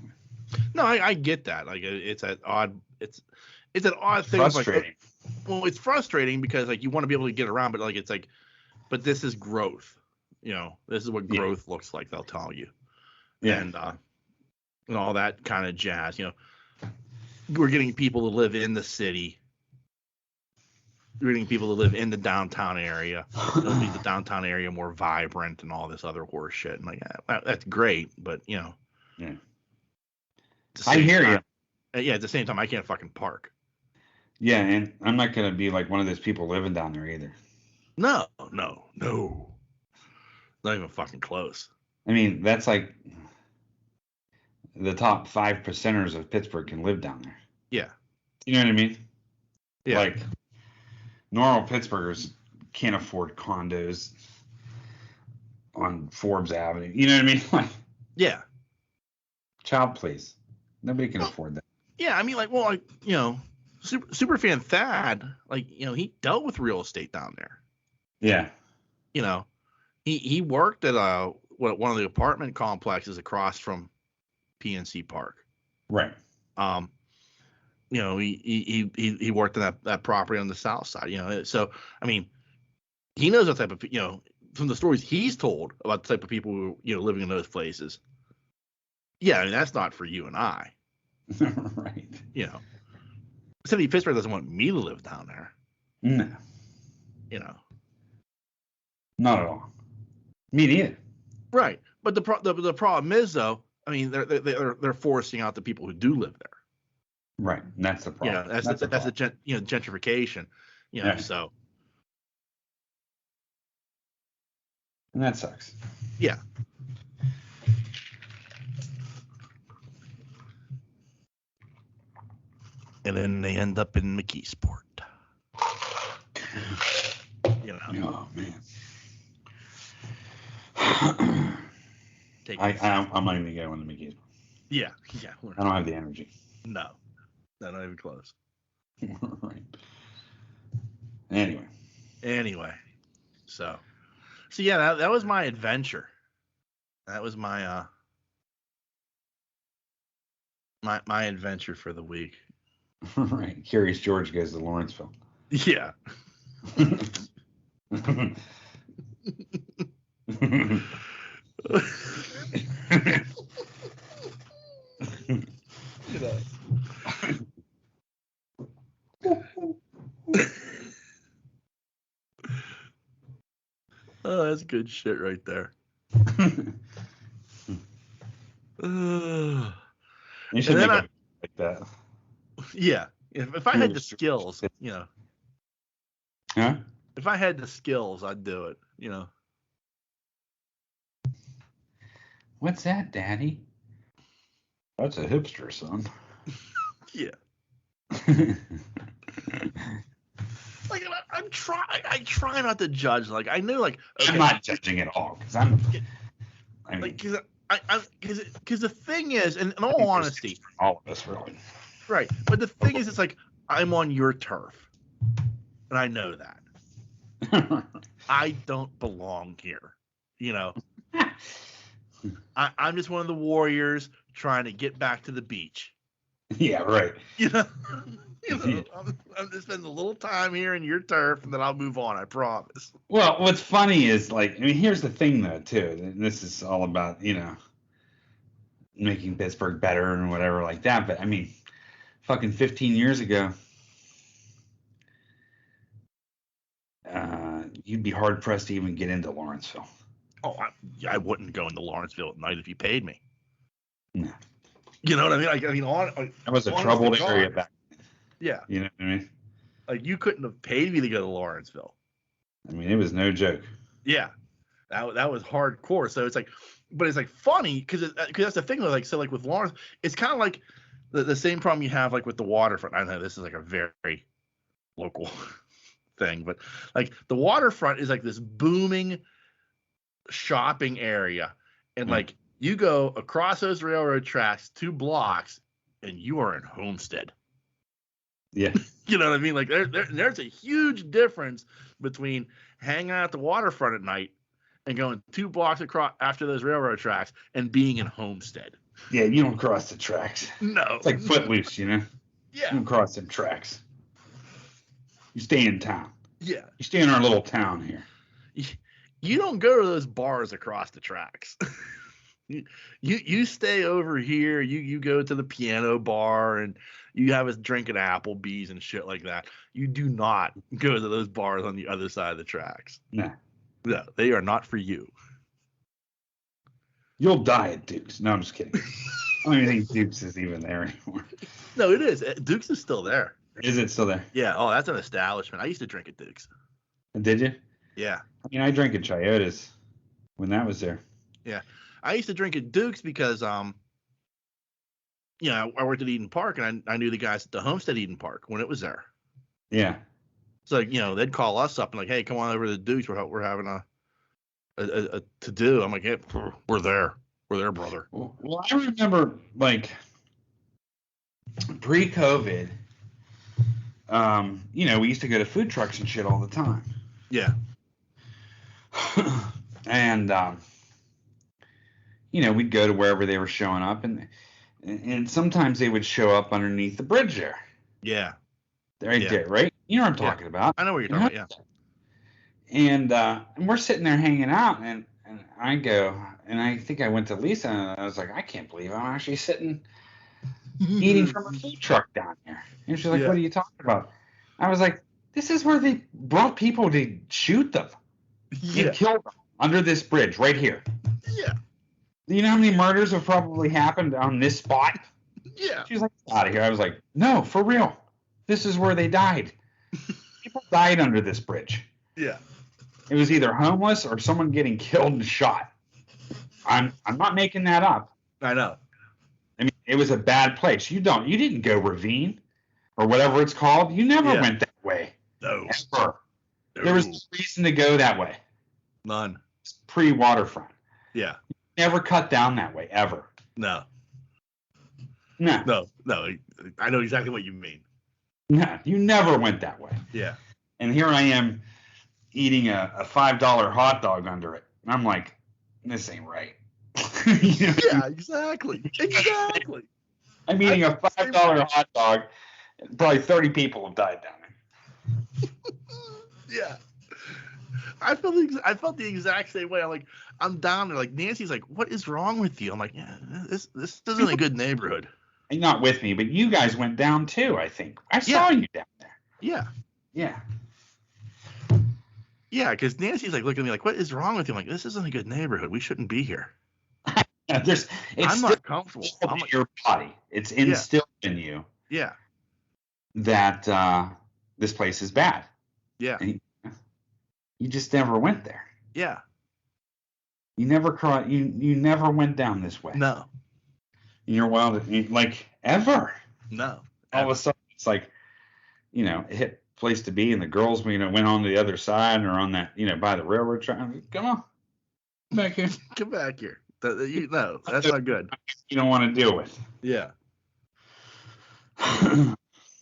No, I get that. Like, it's an odd thing. Frustrating. Like, well, it's frustrating because like you want to be able to get around, but like it's like, but this is growth. This is what growth looks like. They'll tell you. Yeah. And all that kind of jazz. We're getting people to live in the city. We're getting people to live in the downtown area. It'll make the downtown area more vibrant and all this other horse shit. And like, that's great, but Yeah. I hear you. Yeah, at the same time, I can't fucking park. Yeah, and I'm not gonna be like one of those people living down there either. No. Not even fucking close. I mean, that's like the top 5%ers of Pittsburgh can live down there. Yeah. You know what I mean? Yeah. Like, normal Pittsburghers can't afford condos on Forbes Avenue. You know what I mean? Like, yeah. Child please. Nobody can afford that. Yeah, I mean, like, well, like, Superfan Thad, like, he dealt with real estate down there. Yeah. He worked at one of the apartment complexes across from PNC Park. Right. He worked on that property on the south side. So I mean, he knows what type of from the stories he's told about the type of people who living in those places. Yeah, I mean that's not for you and I. Right. City of Pittsburgh doesn't want me to live down there. No. Not at all. Me neither. Right, but the problem is though, I mean they're forcing out the people who do live there. Right, and that's the problem. Yeah, that's the gentrification. Yeah. So. And that sucks. Yeah. And then they end up in McKeesport. Oh man. I'm not even going to McKeesport. Yeah. I don't have the energy. No, not even close. Right. Anyway. So yeah, that was my adventure. That was my my adventure for the week. Right. Curious George goes to Lawrenceville. Yeah. Oh, that's good shit right there. You should make it like that. Yeah. If I had the skills, Huh? If I had the skills, I'd do it, What's that, Daddy? That's a hipster, son. Yeah. Like I try not to judge. Like I knew, like okay, I'm not judging at all because the thing is, and in all honesty, all of us really. Right, but the thing is, it's like I'm on your turf, and I know that. I don't belong here, I'm just one of the warriors trying to get back to the beach. Yeah, right. You know, I'm just spending a little time here in your turf, and then I'll move on. I promise. Well, what's funny is, like, I mean, here's the thing, though, too. And this is all about, making Pittsburgh better and whatever like that. But I mean, fucking 15 years ago, you'd be hard pressed to even get into Lawrenceville. Oh, I wouldn't go into Lawrenceville at night if you paid me. No. You know what I mean? That was a troubled area back then. Yeah. You know what I mean? Like, you couldn't have paid me to go to Lawrenceville. I mean, it was no joke. Yeah. That was hardcore. So it's like, but it's like funny because that's the thing. Like, so like with Lawrence, it's kind of like the same problem you have like with the waterfront. I know this is like a very local thing, but like the waterfront is like this booming shopping area, and like you go across those railroad tracks 2 blocks and you are in Homestead. Yeah. You know what I mean? Like there's a huge difference between hanging out at the waterfront at night and going 2 blocks across after those railroad tracks and being in Homestead. Yeah, you don't cross the tracks. No. It's like Footloose, you know? Yeah. You don't cross them tracks. You stay in town. Yeah. You stay in our little town here. You don't go to those bars across the tracks. You stay over here. You go to the piano bar and you have a drink at Applebee's and shit like that. You do not go to those bars on the other side of the tracks. No. No, they are not for you. You'll die at Duke's. No, I'm just kidding. I don't even think Duke's is even there anymore. No, it is. Duke's is still there. Is it still there? Yeah. Oh, that's an establishment. I used to drink at Duke's. Did you? Yeah. I mean, I drank at Chiota's when that was there. Yeah. I used to drink at Duke's because, I worked at Eden Park and I knew the guys at the Homestead Eden Park when it was there. Yeah. So, they'd call us up and like, hey, come on over to the Duke's. We're having a to-do. I'm like, hey, we're there. We're there, brother. Well, I remember, like, pre-COVID, we used to go to food trucks and shit all the time. Yeah. And, we'd go to wherever they were showing up, and sometimes they would show up underneath the bridge there. Yeah. Right there, right? You know what I'm talking about. I know what you're talking about, yeah. And we're sitting there hanging out, and I go, and I think I went to Lisa, and I was like, I can't believe I'm actually sitting eating from a food truck down here. And she's like, What are you talking about? I was like, this is where they brought people to shoot them and kill them under this bridge right here. Yeah. You know how many murders have probably happened on this spot? Yeah. She's like, out of here. I was like, no, for real. This is where they died. People died under this bridge. Yeah. It was either homeless or someone getting killed and shot. I'm not making that up. I know. I mean, it was a bad place. You didn't go Ravine or whatever it's called. You never went that way. No. Ever. No. There was no reason to go that way. None. Pre-waterfront. Yeah. Never cut down that way, ever. No. No. I know exactly what you mean. No, you never went that way. Yeah. And here I am eating a $5 hot dog under it. And I'm like, this ain't right. Yeah, exactly. Exactly. I'm eating a $5 hot dog. Probably 30 people have died down there. Yeah. I felt the exact same way. I'm down there. Like, Nancy's like, what is wrong with you? I'm like, yeah, this isn't a good neighborhood. Not with me, but you guys went down too, I think. I saw you down there. Yeah. Yeah. Yeah, because Nancy's like looking at me like, what is wrong with you? I'm like, this isn't a good neighborhood. We shouldn't be here. I'm not comfortable. I'm like, your body. It's instilled in you. Yeah. That this place is bad. Yeah. And you just never went there. Yeah. You never you never went down this way. No. In your wild, like, ever. No. All of a sudden, it's like, a hit place to be, and the girls, went on to the other side or on that, by the railroad track. Come on. Come back here. Come back here. No, that's not good. You don't want to deal with. Yeah.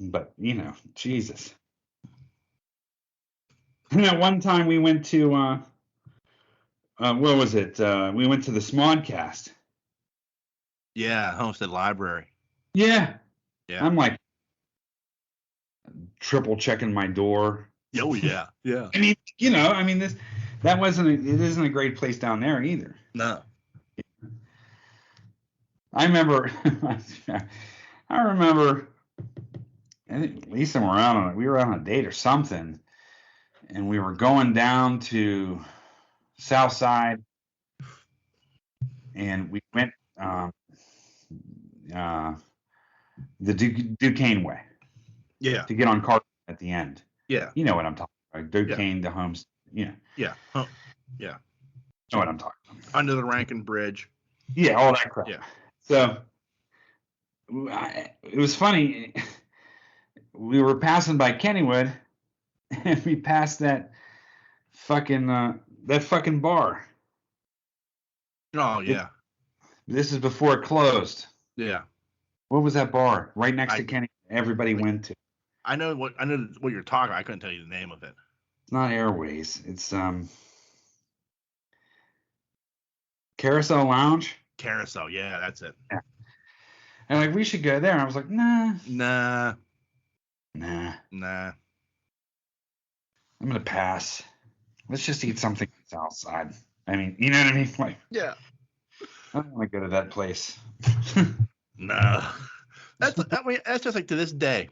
But, Jesus. And at one time we went to, what was it? We went to the Smodcast. Yeah, Homestead Library. Yeah. Yeah. I'm like triple checking my door. Oh yeah. Yeah. I mean, it isn't a great place down there either. No. I remember, I think Lisa and we were on a date or something, and we were going down to South Side, and we went the Duquesne way. Yeah. To get on car at the end. Yeah. You know what I'm talking about. Duquesne to Homes. Yeah. Yeah. Huh. Yeah. You know what I'm talking about. Under the Rankin Bridge. Yeah, all that crap. Yeah. So it was funny. We were passing by Kennywood, and we passed that fucking bar. Oh yeah. This is before it closed. Yeah. What was that bar right next to Kenny? Everybody went to. I know what you're talking about. I couldn't tell you the name of it. It's not Airways. It's Carousel Lounge. Carousel. Yeah, that's it. Yeah. And like we should go there. And I was like, nah. I'm gonna pass. Let's just eat something outside. I mean, you know what I mean? Like, yeah. I don't want to go to that place. No. That's just like to this day.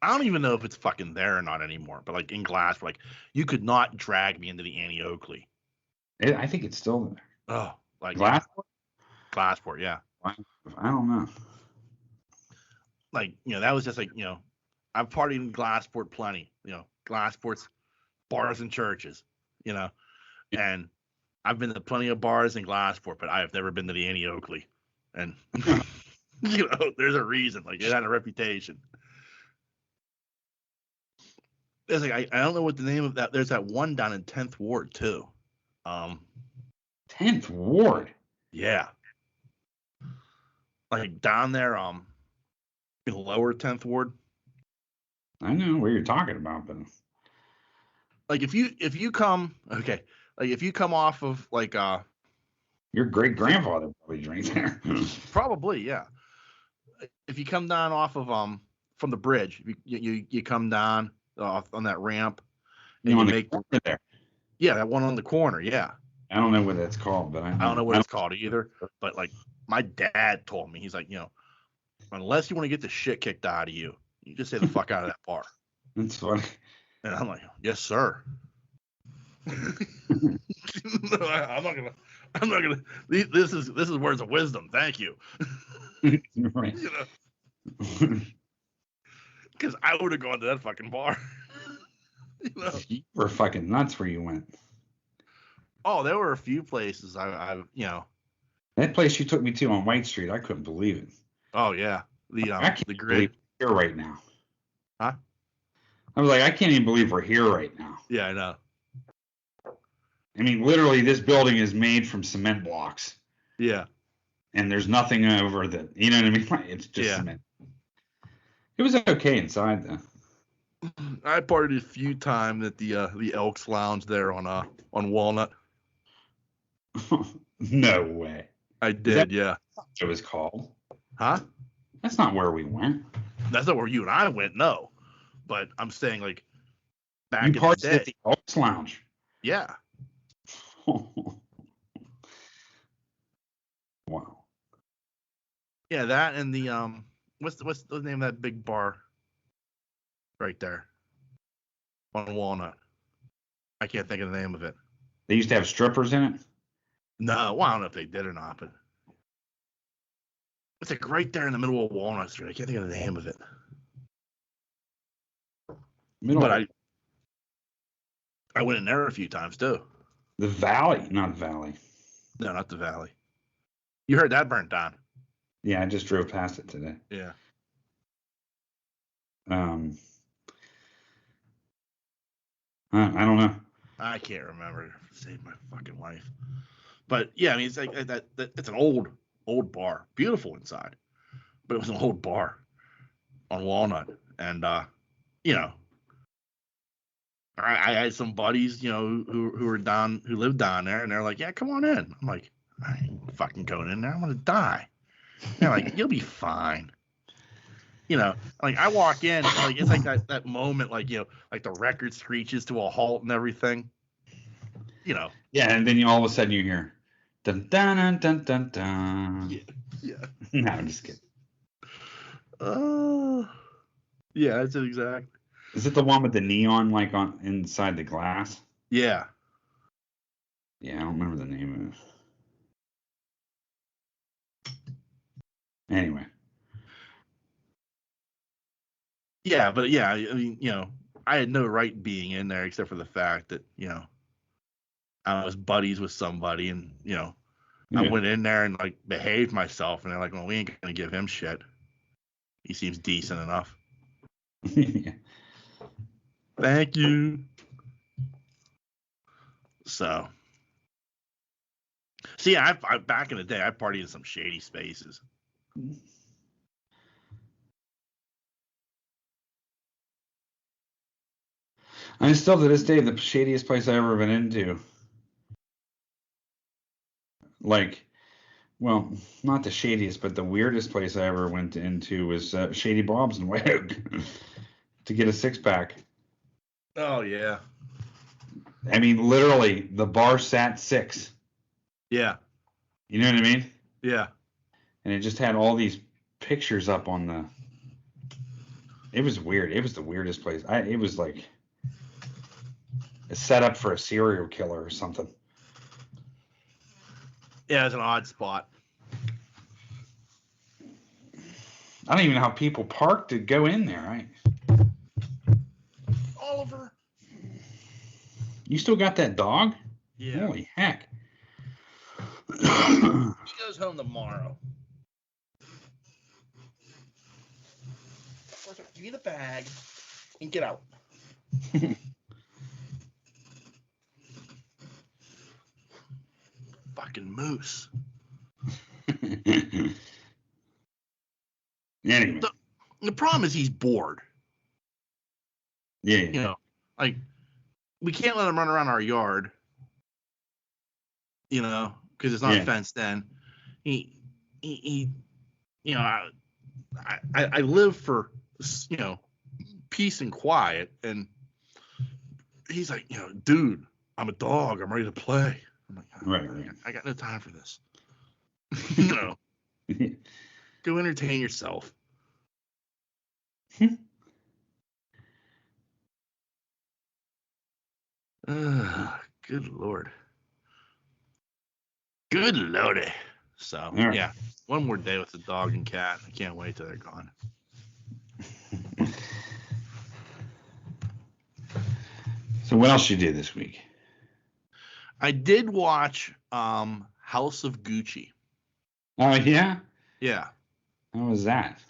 I don't even know if it's fucking there or not anymore. But like in Glass, like you could not drag me into the Annie Oakley. I think it's still there. Oh, like Glassport? Glassport, yeah. I don't know. Like, that was just like, I've partied in Glassport plenty. Glassport's bars and churches, and I've been to plenty of bars in Glassport, but I have never been to the Annie Oakley. And there's a reason. Like it had a reputation. There's like I don't know what the name of that. There's that one down in 10th Ward too. 10th Ward. Yeah. Like down there, in lower 10th Ward. I know what you're talking about, but like if you come off of like your great grandfather probably drank there. Probably, yeah. If you come down off of from the bridge, you come down off on that ramp, and you make there. Yeah, that one on the corner. Yeah. I don't know what that's called, but I don't know what it's called either. But like my dad told me, he's like, unless you want to get the shit kicked out of you, you just stay the fuck out of that bar. That's funny. And I'm like, yes, sir. I'm not gonna. This is words of wisdom. Thank you. Right. Because I would have gone to that fucking bar. You were fucking nuts where you went. Oh, there were a few places I That place you took me to on White Street, I couldn't believe it. Oh yeah, I can't the believe we're here right now. Huh? I was like, I can't even believe we're here right now. Yeah, I know. I mean, literally, this building is made from cement blocks. Yeah. And there's nothing over that. You know what I mean? It's just cement. It was okay inside, though. I partied a few times at the Elks Lounge there on Walnut. No way. I did, yeah. That's what it was called. Huh? That's not where we went. That's not where you and I went, no. But I'm saying, like, back in the day. At the Elks Lounge. Yeah. Wow. Yeah, that and the what's the name of that big bar right there on Walnut? I can't think of the name of it. They used to have strippers in it? No, well, I don't know if they did or not, but it's like right there in the middle of Walnut Street. I can't think of the name of it. I went in there a few times too. The Valley, not Valley. No, not the Valley. You heard that burnt down. Yeah, I just drove past it today. Yeah. I don't know. I can't remember. Saved my fucking life. But yeah, I mean, it's like that. It's an old bar, beautiful inside, but it was an old bar on Walnut, and I had some buddies, who lived down there, and they're like, yeah, come on in. I'm like, I ain't fucking going in there. I'm gonna die. They're like, you'll be fine. You know, like I walk in, like it's like that moment, like like the record screeches to a halt and everything. Yeah, and then all of a sudden you hear dun dun dun dun dun dun. Yeah. No, I'm just kidding. Yeah, that's it exactly. Is it the one with the neon like on inside the glass? Yeah. Yeah, I don't remember the name of it. Anyway. Yeah, but yeah, I mean, I had no right being in there except for the fact that, I was buddies with somebody and, I went in there and like behaved myself and they're like, well, we ain't gonna give him shit. He seems decent enough. Yeah. Thank you. So, see, I back in the day, I partied in some shady spaces. I'm still to this day the shadiest place I've ever been into. Like, well, not the shadiest, but the weirdest place I ever went into was Shady Bob's in White Oak to get a 6-pack. Oh yeah. I mean, literally, the bar sat 6. Yeah. You know what I mean? Yeah. And it just had all these pictures up on the. It was weird. It was the weirdest place. It was like a setup for a serial killer or something. Yeah, it's an odd spot. I don't even know how people park to go in there, right? Oliver. You still got that dog? Yeah. Holy heck. She goes home tomorrow. Give me the bag and get out. Fucking moose. Anyway. The problem is he's bored. Yeah. Like we can't let him run around our yard. Because it's not fenced in. He I live for peace and quiet, and he's like, dude, I'm a dog. I'm ready to play. I'm like, right. I got no time for this. Go entertain yourself. Good Lord. Good Lordy. So, yeah, one more day with the dog and cat. I can't wait till they're gone. So what else you did this week? I did watch House of Gucci. Oh, yeah? Yeah. How was that?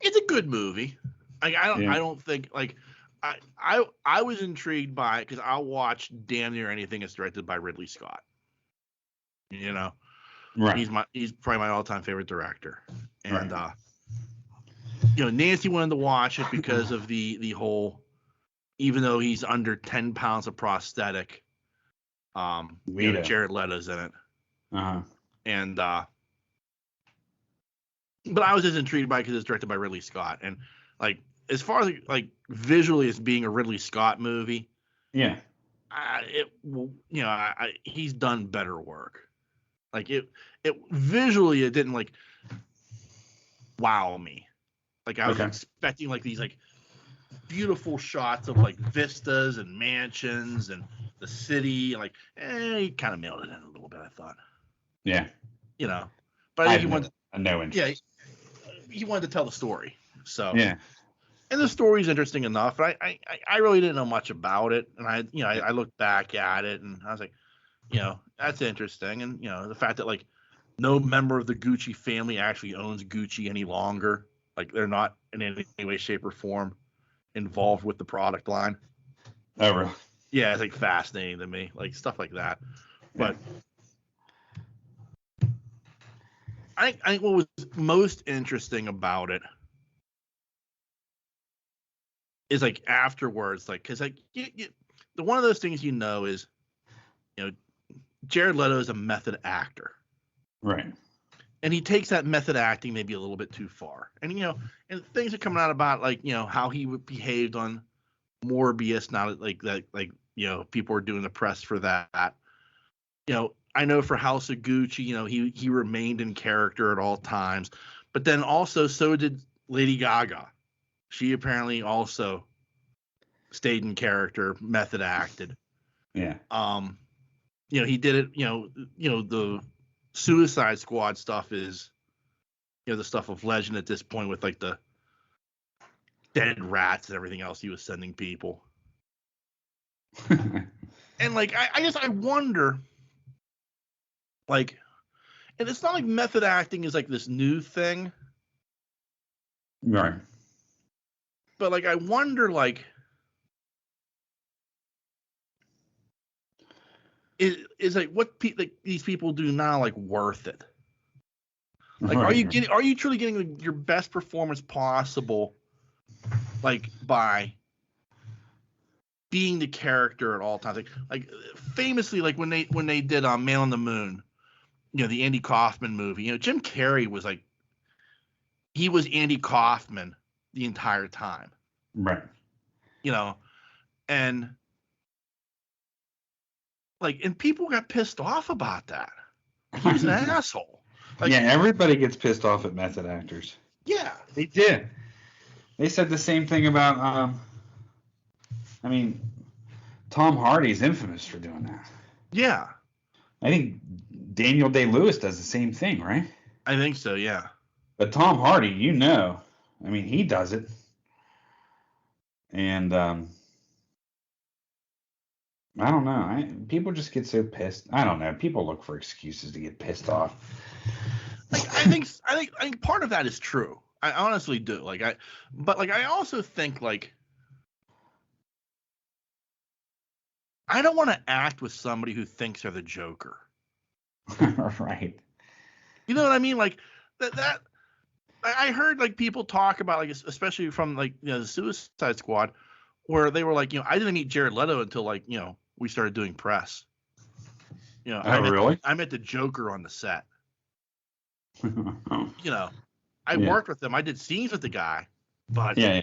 It's a good movie. Like I don't think like I was intrigued by it because I'll watch damn near anything that's directed by Ridley Scott. Right. He's probably my all-time favorite director. And Nancy wanted to watch it because of the whole, even though he's under 10 pounds of prosthetic, Jared Leto's in it. And but I was just intrigued by it because it's directed by Ridley Scott, and like as far as like visually as being a Ridley Scott movie, he's done better work. Like it visually it didn't like wow me. Like I was expecting like these like beautiful shots of like vistas and mansions and the city, and like he kind of mailed it in a little bit, I thought. Yeah. But I think he wanted no interest. Yeah, he wanted to tell the story. So yeah. And the story's interesting enough. I really didn't know much about it, and I looked back at it and I was like, that's interesting, and the fact that like no member of the Gucci family actually owns Gucci any longer, like they're not in any way, shape, or form involved with the product line. Oh, really? Yeah, it's like fascinating to me, like stuff like that. But I think what was most interesting about it is like afterwards, like because like the one of those things is, Jared Leto is a method actor, right? and he takes that method acting maybe a little bit too far. And and things are coming out about like how he behaved on Morbius. Not like that, like people are doing the press for that. I know for House of Gucci, he remained in character at all times, but then also so did Lady Gaga. She apparently also stayed in character, method acted. Yeah. He did it. The Suicide Squad stuff is, the stuff of legend at this point with like the dead rats and everything else he was sending people. And like, I wonder, like, and it's not like method acting is like this new thing. Right. But like, I wonder, like, is like what these people do now like worth it? Like, right. Are you truly getting your best performance possible, like by being the character at all times? Like famously, like when they did Man on the Moon, the Andy Kaufman movie. Jim Carrey was like, he was Andy Kaufman the entire time. Right. And like, and people got pissed off about that. He's an asshole. Like, yeah, everybody gets pissed off at method actors. Yeah, they did. They said the same thing about. Tom Hardy's infamous for doing that. Yeah. I think Daniel Day-Lewis does the same thing, right? I think so, yeah. But Tom Hardy, he does it. And I don't know. People just get so pissed. I don't know. People look for excuses to get pissed off. Like, I think part of that is true. I honestly do. But I also think like I don't want to act with somebody who thinks they're the Joker. Right. You know what I mean? Like that. I heard like people talk about, like, especially from like the Suicide Squad, where they were like, I didn't meet Jared Leto until like we started doing press. Really? I met the Joker on the set. I Yeah. worked with him. I did scenes with the guy, but yeah.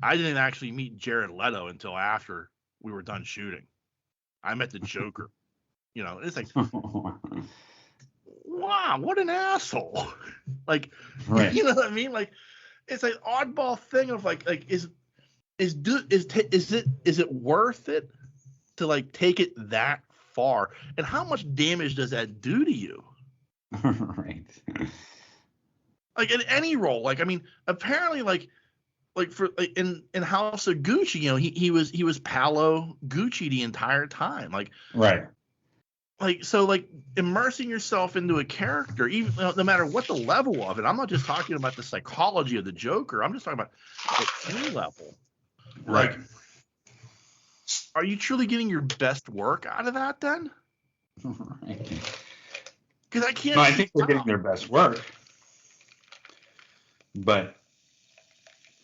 I didn't actually meet Jared Leto until after we were done shooting. I met the Joker. It's like, wow, what an asshole! Like, right. You know what I mean? Like, it's an oddball thing of like is it worth it to like take it that far? And how much damage does that do to you? Right. Like in any role, like apparently like for like, in House of Gucci, he was Paolo Gucci the entire time, like right. Like, so like immersing yourself into a character, even no matter what the level of it. I'm not just talking about the psychology of the Joker. I'm just talking about at any level. Right. Like, are you truly getting your best work out of that then? Right. Because I can't. No, I think they're getting their best work. But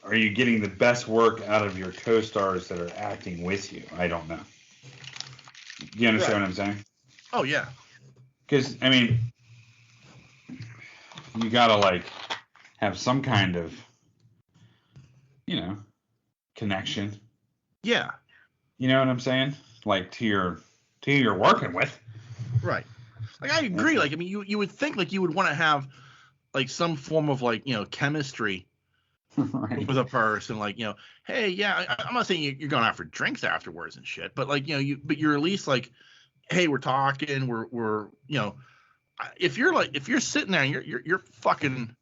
are you getting the best work out of your co-stars that are acting with you? I don't know. Do you understand what I'm saying? Oh, yeah. Because, you got to, like, have some kind of, connection. Yeah. You know what I'm saying? Like, to your you're working with. Right. Like, I agree. Like, you would think, like, you would want to have, like, some form of, like, chemistry right. with a person. Like, hey, yeah, I'm not saying you're going out for drinks afterwards and shit, but, like, but you're at least, like, hey, we're talking, we're if you're sitting there and you're fucking,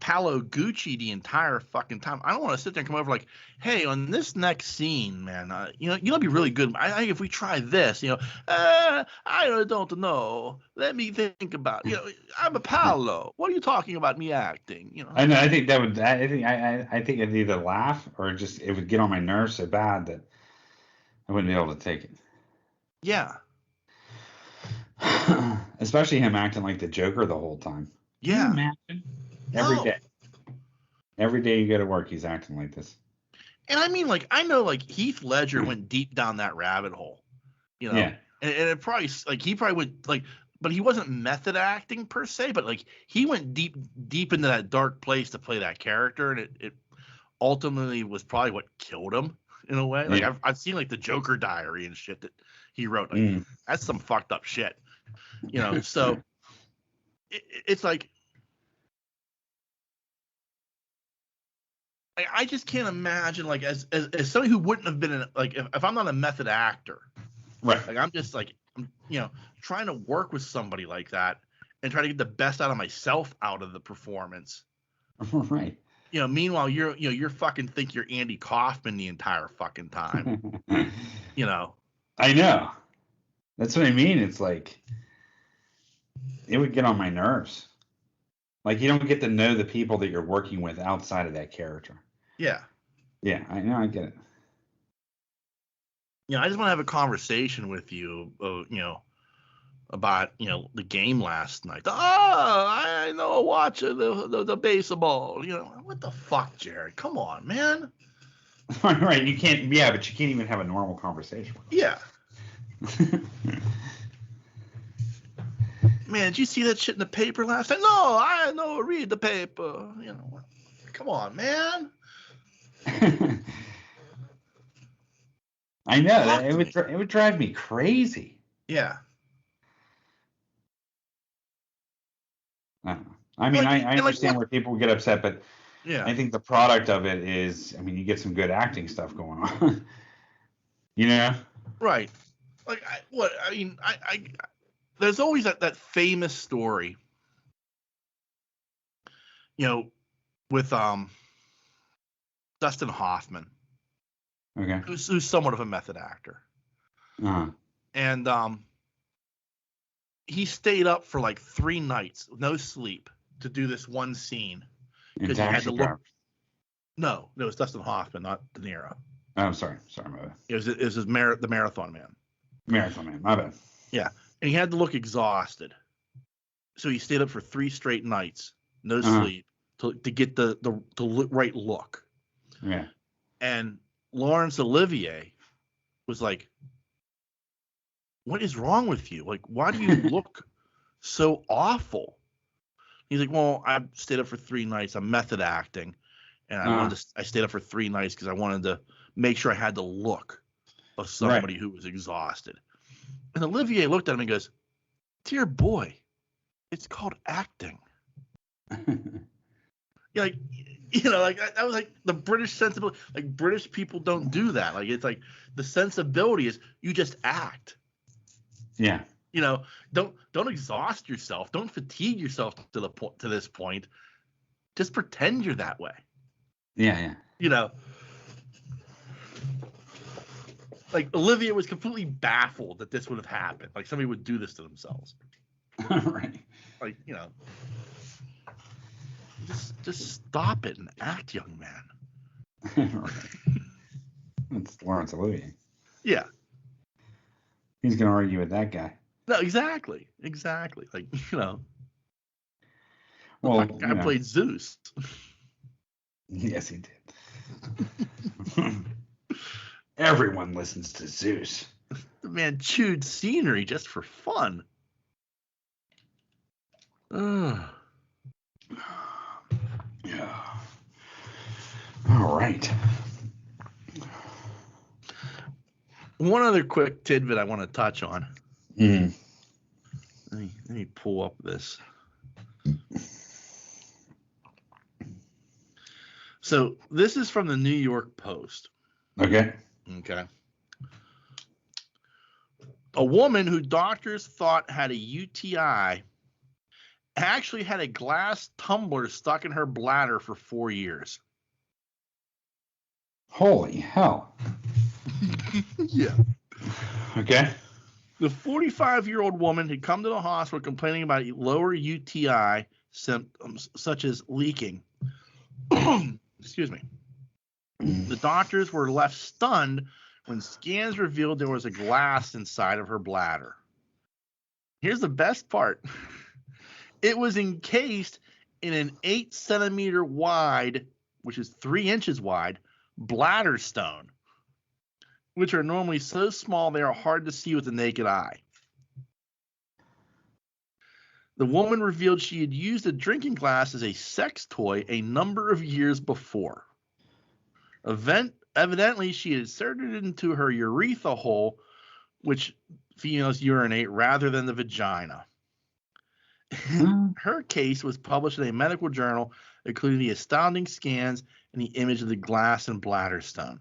Paolo Gucci the entire fucking time, I don't want to sit there and come over like, hey, on this next scene, man, you'll be really good. I think if we try this, I don't know. Let me think about, I'm a Paolo. What are you talking about me acting? I know. I think that would. I think I'd either laugh or just it would get on my nerves so bad that I wouldn't be able to take it. Yeah. Especially him acting like the Joker the whole time. Yeah. Can you imagine? Every day. Every day you go to work, he's acting like this. And I know, like, Heath Ledger went deep down that rabbit hole, Yeah. And it probably, like, he probably went, like, but he wasn't method acting per se, but like he went deep into that dark place to play that character, and it ultimately was probably what killed him in a way. Like I've seen like the Joker diary and shit that he wrote. Like that's some fucked up shit, you know. So it's like I just can't imagine like as somebody who wouldn't have been like if I'm not a method actor, right? Like I'm just like you know trying to work with somebody like that and try to get the best out of myself out of the performance, right? You know, meanwhile you're fucking think you're Andy Kaufman the entire fucking time, you know. I know. That's what I mean. It's like it would get on my nerves. Like you don't get to know the people that you're working with outside of that character. Yeah. Yeah, I know. I get it. You know, I just want to have a conversation with you, you know, about, you know, the game last night. Oh, I know, watch the baseball. You know, what the fuck, Jared? Come on, man. Right. You can't. Yeah, but you can't even have a normal conversation. Yeah. Man, did you see that shit in the paper last night? No, I know. Read the paper. You know, come on, man. I know that it would drive me crazy. Yeah. I mean, like, I understand where people get upset, but yeah, I think the product of it is, I mean, you get some good acting stuff going on. You know? Right. Like, there's always that famous story, you know, with Dustin Hoffman, okay, who's somewhat of a method actor, and he stayed up for like 3 nights, no sleep, to do this one scene because he had to look. No, it was Dustin Hoffman, not De Niro. Oh, I'm sorry, my bad. It was the Marathon Man. Marathon Man, my bad. Yeah, and he had to look exhausted, so he stayed up for 3 straight nights, no sleep, to get the right look. Yeah. And Laurence Olivier was like, "What is wrong with you? Like, why do you look so awful?" He's like, "Well, I stayed up for 3 nights. I'm method acting, and I stayed up for 3 nights because I wanted to make sure I had the look of somebody who was exhausted." And Olivier looked at him and goes, "Dear boy, it's called acting." Like, you know, like that was like the British sensibility. Like British people don't do that. Like it's like the sensibility is you just act. Yeah. You know, don't exhaust yourself. Don't fatigue yourself to this point. Just pretend you're that way. Yeah. You know, like Olivia was completely baffled that this would have happened. Like somebody would do this to themselves. Right. Like, you know, just stop it and act, young man. Right. It's Laurence Olivier. Yeah. He's gonna argue with that guy. No, exactly. Like, you know. Well, I played Zeus. Yes, he did. Everyone listens to Zeus. The man chewed scenery just for fun. Yeah. All right. One other quick tidbit I want to touch on. Let me pull up this. So this is from the New York Post. Okay. A woman who doctors thought had a UTI actually had a glass tumbler stuck in her bladder for 4 years. Holy hell. Yeah. Okay. The 45-year-old woman had come to the hospital complaining about lower UTI symptoms such as leaking. Excuse me. The doctors were left stunned when scans revealed there was a glass inside of her bladder. Here's the best part. It was encased in an 8 centimeter wide, which is 3 inches wide, bladder stone, which are normally so small they are hard to see with the naked eye. The woman revealed she had used a drinking glass as a sex toy a number of years before. Evidently, she had inserted it into her urethra hole, which females urinate, rather than the vagina. Her case was published in a medical journal, including the astounding scans and the image of the glass and bladder stone.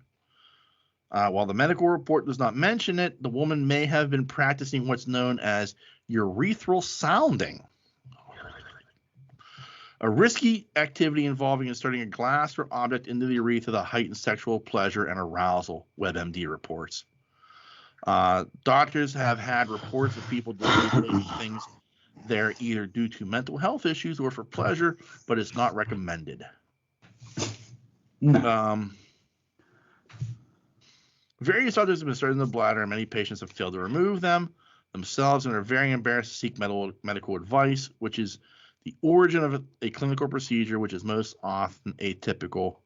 While the medical report does not mention it, the woman may have been practicing what's known as urethral sounding, a risky activity involving inserting a glass or object into the urethra to heighten sexual pleasure and arousal, WebMD reports. Doctors have had reports of people doing things there either due to mental health issues or for pleasure, but it's not recommended. No. Various objects have been inserted in the bladder, and many patients have failed to remove them themselves and are very embarrassed to seek medical advice, which is the origin of a clinical procedure which is most often atypical,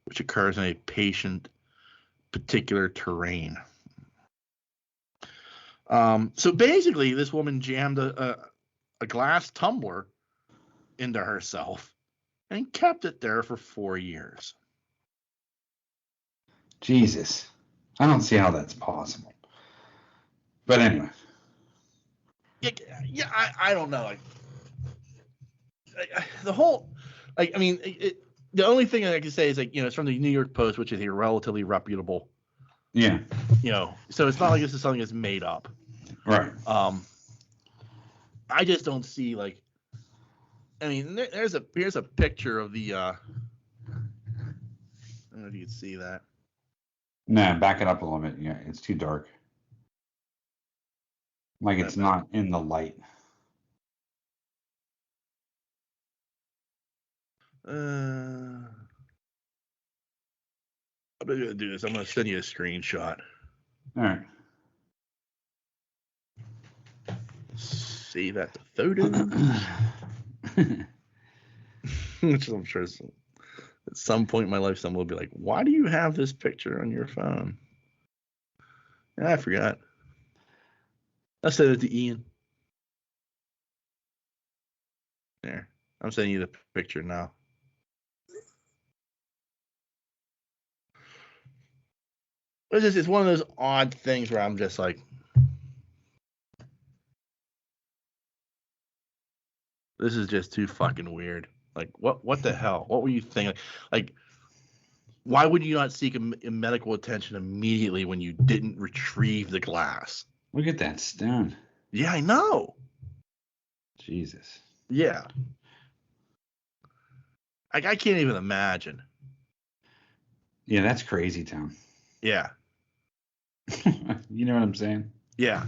which occurs in a patient particular terrain. So basically, this woman jammed a glass tumbler into herself and kept it there for 4 years. Jesus. I don't see how that's possible. But anyway. Yeah, I don't know. The whole, I mean, the only thing I can say is it's from the New York Post, which is a relatively reputable. Yeah. So it's not like this is something that's made up. Right. I just don't see here's a picture of the. I don't know if you can see that. Nah, back it up a little bit. Yeah, it's too dark. Like it's not in the light. I'm gonna do this. I'm gonna send you a screenshot. All right. Save that to photos. Which I'm sure at some point in my life, someone will be like, "Why do you have this picture on your phone?" I forgot. I'll send it to Ian. There. I'm sending you the picture now. It's one of those odd things where I'm just like, this is just too fucking weird. Like, what the hell? What were you thinking? Like, why would you not seek a medical attention immediately when you didn't retrieve the glass? Look at that stone. Yeah, I know. Jesus. Yeah. I can't even imagine. Yeah, that's crazy town. Yeah. You know what I'm saying? Yeah.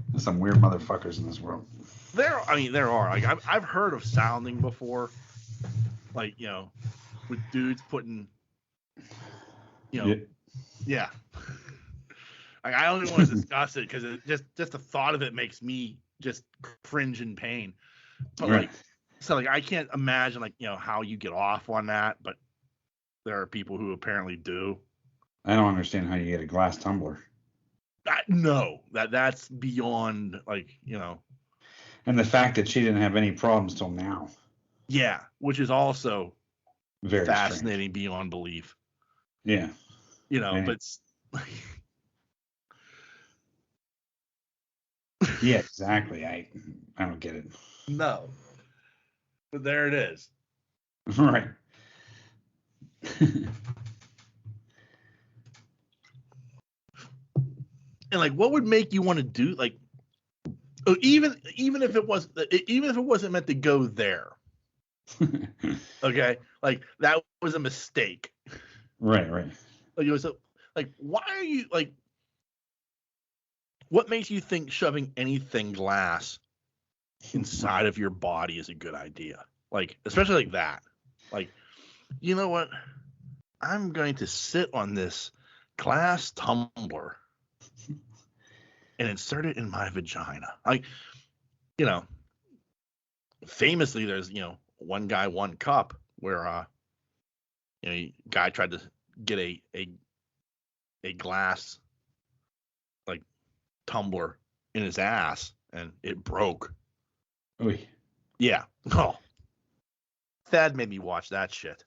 There's some weird motherfuckers in this world. There are. Like I've heard of sounding before. Like, with dudes putting, yeah. Like, I don't even want to discuss it because just the thought of it makes me just cringe in pain. But right. I can't imagine how you get off on that, but there are people who apparently do. I don't understand how you get a glass tumbler. No, that's beyond And the fact that she didn't have any problems till now. Yeah, which is also very fascinating strange. beyond belief. Yeah. But yeah, exactly. I don't get it. No. But there it is. Right. And what would make you want to do even if it wasn't meant to go there. Okay? That was a mistake. Right. It was why are you what makes you think shoving anything glass inside of your body is a good idea? Especially that. You know what? I'm going to sit on this glass tumbler and insert it in my vagina. Famously, there's, one guy, one cup, where, guy tried to get a glass, tumbler in his ass, and it broke. Oy. Yeah. Oh. Thad made me watch that shit.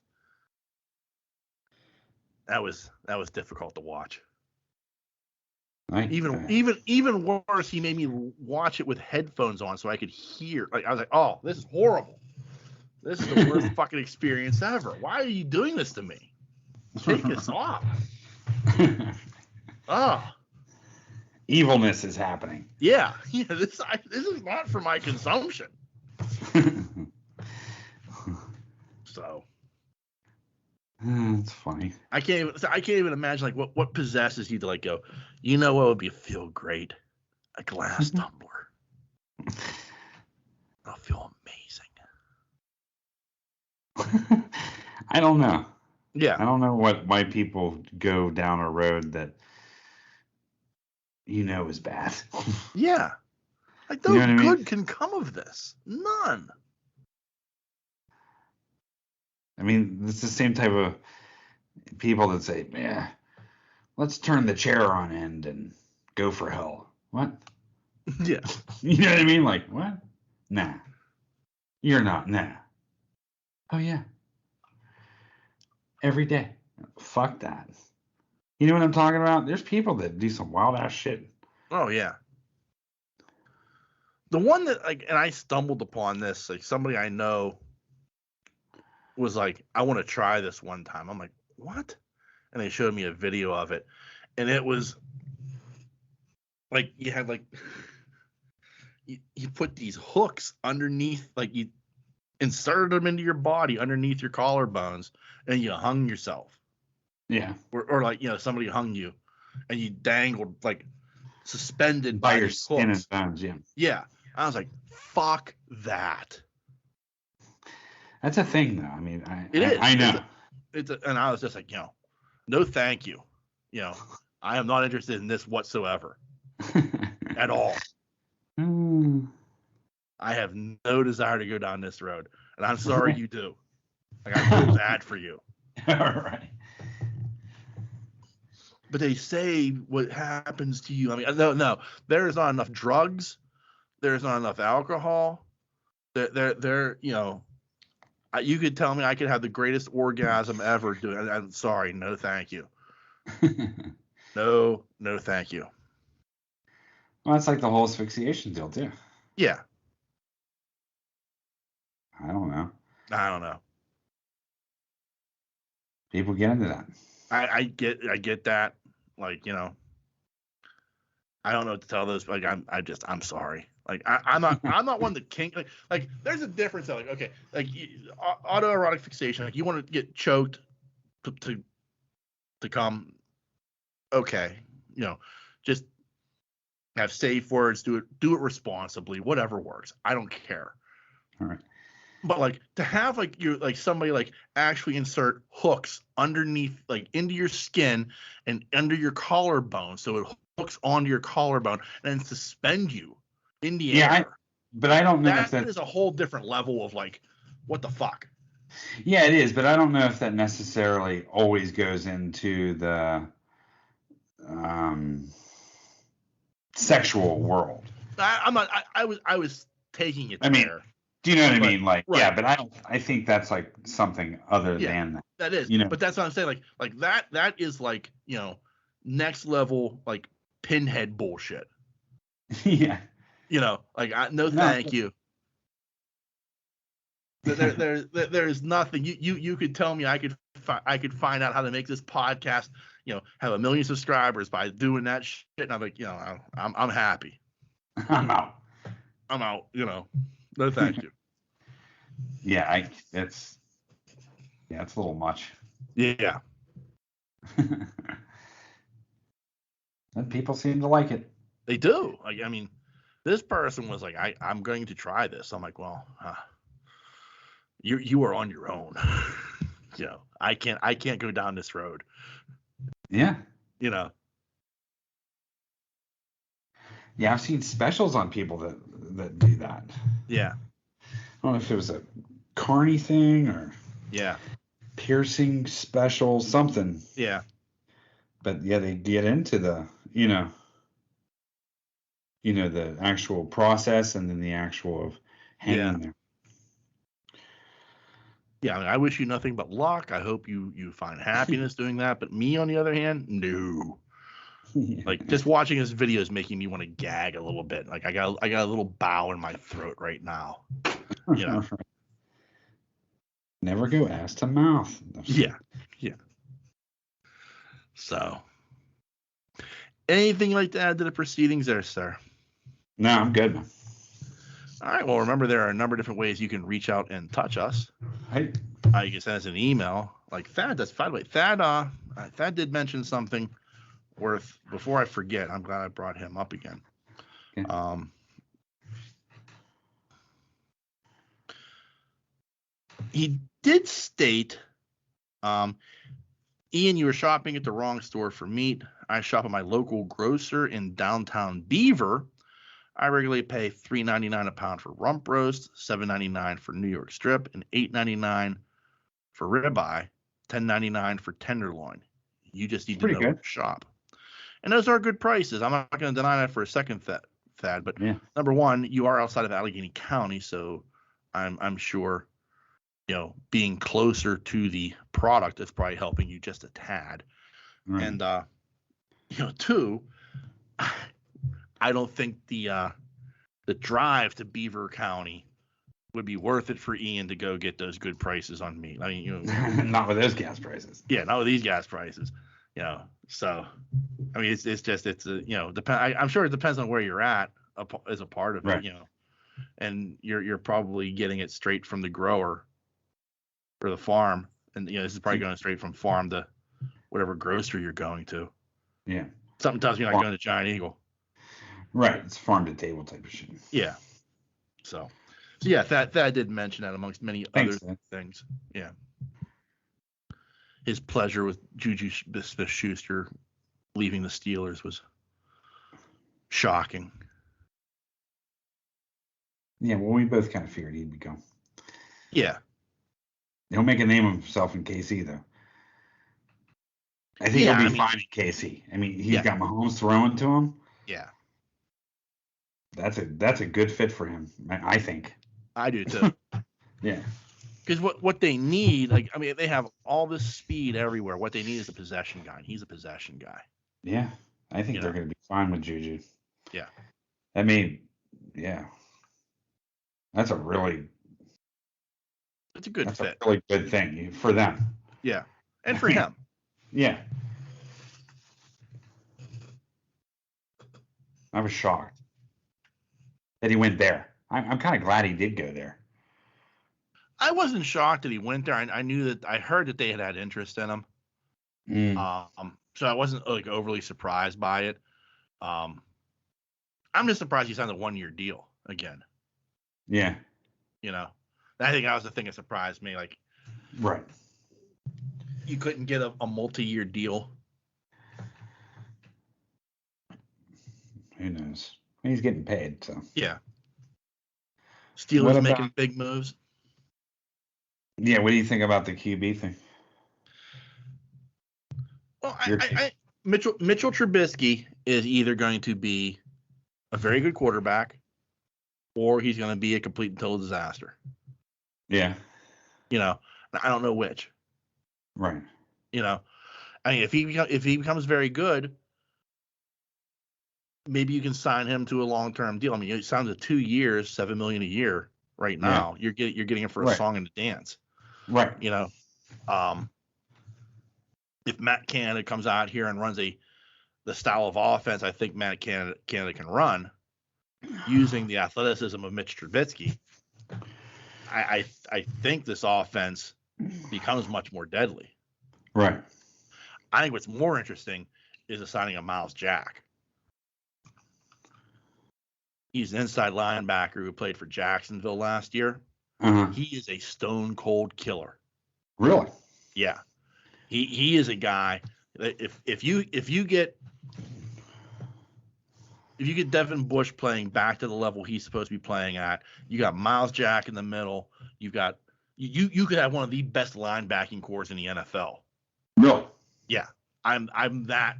That was difficult to watch. Even worse, he made me watch it with headphones on so I could hear. Like I was like, oh, this is horrible. This is the worst fucking experience ever. Why are you doing this to me? Take this off. Oh. Evilness is happening. Yeah. This is not for my consumption. So. It's funny. I can't even imagine like what possesses you to like go. You know what would feel great? A glass tumbler. That'll feel amazing. I don't know. Yeah. I don't know why people go down a road that is bad. Yeah. Like no good can come of this. None. I mean, it's the same type of people that say, yeah, let's turn the chair on end and go for hell. What? Yeah. You know what I mean? Like, what? Nah. You're not. Nah. Oh, yeah. Every day. Fuck that. You know what I'm talking about? There's people that do some wild ass shit. Oh, yeah. The one that, like, and I stumbled upon this, like, somebody I know was like, I want to try this one time. I'm like, what? And they showed me a video of it. And it was like, you had, like, you put these hooks underneath, like, you inserted them into your body underneath your collarbones, and you hung yourself. Yeah. Or like, somebody hung you, and you dangled, like, suspended by by your these skin hooks. and bones. Yeah. Yeah. I was like, fuck that. That's a thing, though. I mean, It is. I know. And I was just like, no, thank you. I am not interested in this whatsoever. At all. I have no desire to go down this road. And I'm sorry you do. Like, I feel bad for you. All right. But they say what happens to you. I mean, no. There is not enough drugs. There is not enough alcohol. There, you could tell me I could have the greatest orgasm ever doing it. I'm sorry. No, thank you. No, thank you. Well, that's like the whole asphyxiation deal, too. Yeah. I don't know. People get into that. I get that. Like, I don't know what to tell those. Like, I'm sorry. Like, I'm not one that kink. Like, there's a difference. Like, okay, like autoerotic fixation. Like, you want to get choked to come. Okay, just have safe words. Do it responsibly. Whatever works. I don't care. All right. But like to have somebody like actually insert hooks underneath, like into your skin and under your collarbone, so it hooks onto your collarbone and then suspend you in the air. But I don't know if that is a whole different level of like, what the fuck? Yeah, it is, but I don't know if that necessarily always goes into the sexual world. I'm not. I was taking it there. I mean, do you know what I mean? Like, right. Yeah, but I think that's like something other than that. That is. But that's what I'm saying. Like that is like, next level, like pinhead bullshit. Yeah. Thank you. There's nothing. You could tell me I could find out how to make this podcast, have 1 million subscribers by doing that shit. And I'm like, I'm happy. I'm out. No, thank you. Yeah, it's a little much. Yeah. And people seem to like it. They do. Like, I mean, this person was like, I'm going to try this. I'm like, well, you are on your own. I can't go down this road. Yeah. Yeah, I've seen specials on people that do that. Yeah. I don't know if it was a carny thing or piercing special, something. Yeah. But yeah, they get into the, the actual process and then the actual of hanging there. Yeah, I mean, I wish you nothing but luck. I hope you find happiness doing that. But me, on the other hand, no. Like, just watching his video is making me want to gag a little bit. Like, I got a little bow in my throat right now. You know. Never go ass to mouth. Yeah. So, anything you'd like to add to the proceedings there, sir? No, I'm good, man. All right. Well, remember, there are a number of different ways you can reach out and touch us. Hey. You can send us an email, like Thad does. By the way, Thad did mention something worth. Before I forget, I'm glad I brought him up again. Okay. He did state, Ian, you were shopping at the wrong store for meat. I shop at my local grocer in downtown Beaver. I regularly pay $3.99 a pound for rump roast, $7.99 for New York strip, and $8.99 for ribeye, $10.99 for tenderloin. You just need to know where to shop. And those are good prices. I'm not going to deny that for a second, Thad. But number one, you are outside of Allegheny County, so I'm sure, being closer to the product is probably helping you just a tad. Right. And two, I don't think the drive to Beaver County would be worth it for Ian to go get those good prices on meat. I mean, not with those gas prices. Yeah, not with these gas prices. So I mean, I'm sure it depends on where you're at as a part of it. Right. And you're probably getting it straight from the grower or the farm, and this is probably going straight from farm to whatever grocery you're going to. Yeah. Something tells me you're not going to Giant Eagle. Right, it's farm to table type of shit. Yeah. So yeah, that did mention that amongst many other things. Yeah. His pleasure with Juju Smith-Schuster leaving the Steelers was shocking. Yeah, well, we both kind of figured he'd be gone. Yeah. He'll make a name of himself in KC, though. I think he'll be fine in KC. I mean, he's got Mahomes throwing to him. Yeah. That's a good fit for him, I think. I do too. Yeah. Because what they need, they have all this speed everywhere. What they need is a possession guy. He's a possession guy. Yeah. I think they're going to be fine with Juju. Yeah. I mean, yeah. That's a good fit. That's a really good thing for them. Yeah. And for him. Yeah. I was shocked that he went there. I'm kind of glad he did go there. I wasn't shocked that he went there. I heard that they had interest in him. So I wasn't overly surprised by it. I'm just surprised he signed a 1-year deal again. Yeah. I think that was the thing that surprised me. Right. You couldn't get a multi-year deal. Who knows? He's getting paid, so. Yeah. Steelers making big moves. Yeah, what do you think about the QB thing? Well, Mitchell Trubisky is either going to be a very good quarterback or he's going to be a complete and total disaster. Yeah. I don't know which. Right. If he becomes very good, maybe you can sign him to a long-term deal. I mean, he signed to 2 years, $7 million a year right now. Yeah. You're getting him for a song and a dance. Right. If Matt Canada comes out here and runs the style of offense I think Matt Canada can run using the athleticism of Mitch Trubisky, I think this offense becomes much more deadly. Right. I think what's more interesting is the signing of Miles Jack. He's an inside linebacker who played for Jacksonville last year. Uh-huh. He is a stone cold killer. Really? Yeah. He is a guy that if you get Devin Bush playing back to the level he's supposed to be playing at, you got Miles Jack in the middle. You got you could have one of the best linebacking cores in the NFL. No. Yeah. I'm that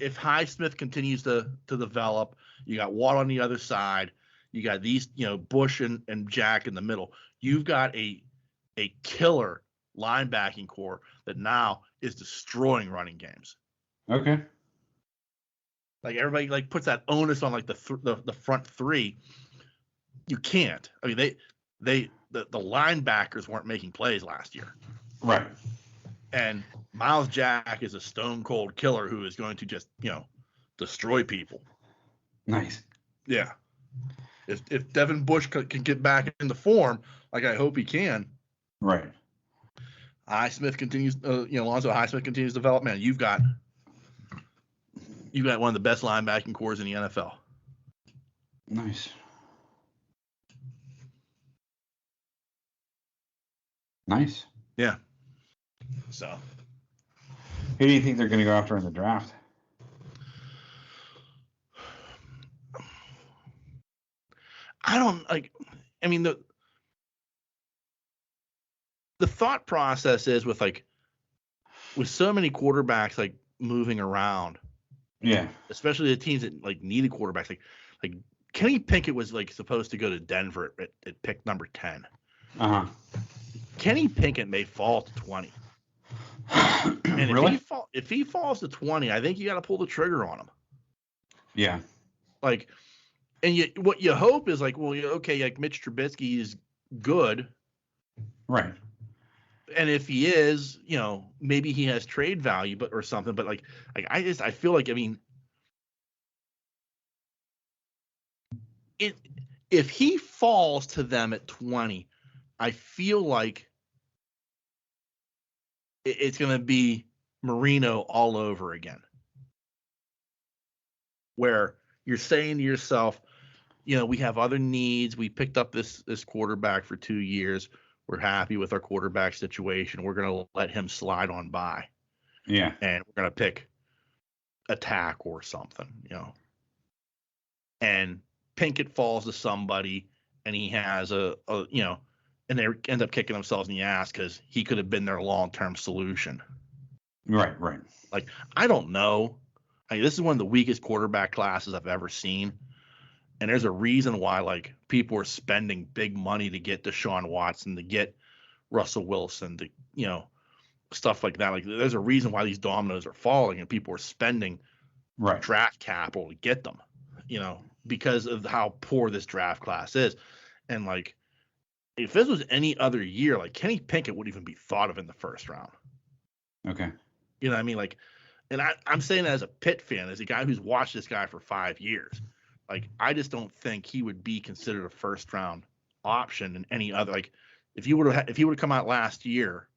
if Highsmith continues to develop, you got Watt on the other side, You got these, Bush and Jack in the middle. You've got a killer linebacking core that now is destroying running games. Okay. Like everybody like puts that onus on like the front three. You can't. I mean, the linebackers weren't making plays last year. Right. And Miles Jack is a stone cold killer who is going to just, destroy people. Nice. Yeah. If Devin Bush can get back into form, like I hope he can. Right. Highsmith continues, Alonzo Highsmith continues to develop. Man, you've got one of the best linebacking cores in the NFL. Nice. Nice. Yeah. So. Who do you think they're going to go after in the draft? I don't like. I mean the thought process is with so many quarterbacks like moving around. Yeah. Especially the teams that like needed quarterbacks. Like Kenny Pickett was like supposed to go to Denver at pick number 10. Uh-huh. Kenny Pickett may fall to 20. And really? if he falls to 20, I think you got to pull the trigger on him. Yeah. Like, and what you hope is like, well, okay, like Mitch Trubisky is good. Right. And if he is, maybe he has trade value, or something. But like I feel like, I mean, if he falls to them at 20, I feel like it's going to be Marino all over again, where you're saying to yourself, we have other needs. We picked up this quarterback for 2 years. We're happy with our quarterback situation. We're going to let him slide on by. Yeah. And we're going to pick attack or something, And Pinkett falls to somebody and he has and they end up kicking themselves in the ass because he could have been their long-term solution. Right. Like, I don't know. This is one of the weakest quarterback classes I've ever seen. And there's a reason why, like, people are spending big money to get Deshaun Watson, to get Russell Wilson, to, stuff like that. Like, there's a reason why these dominoes are falling and people are spending draft capital to get them, because of how poor this draft class is. And, like, if this was any other year, like, Kenny Pickett wouldn't even be thought of in the first round. Okay. You know what I mean? Like, and I'm saying that as a Pitt fan, as a guy who's watched this guy for 5 years. Like, I just don't think he would be considered a first round option in any other. Like, if he would have come out last year,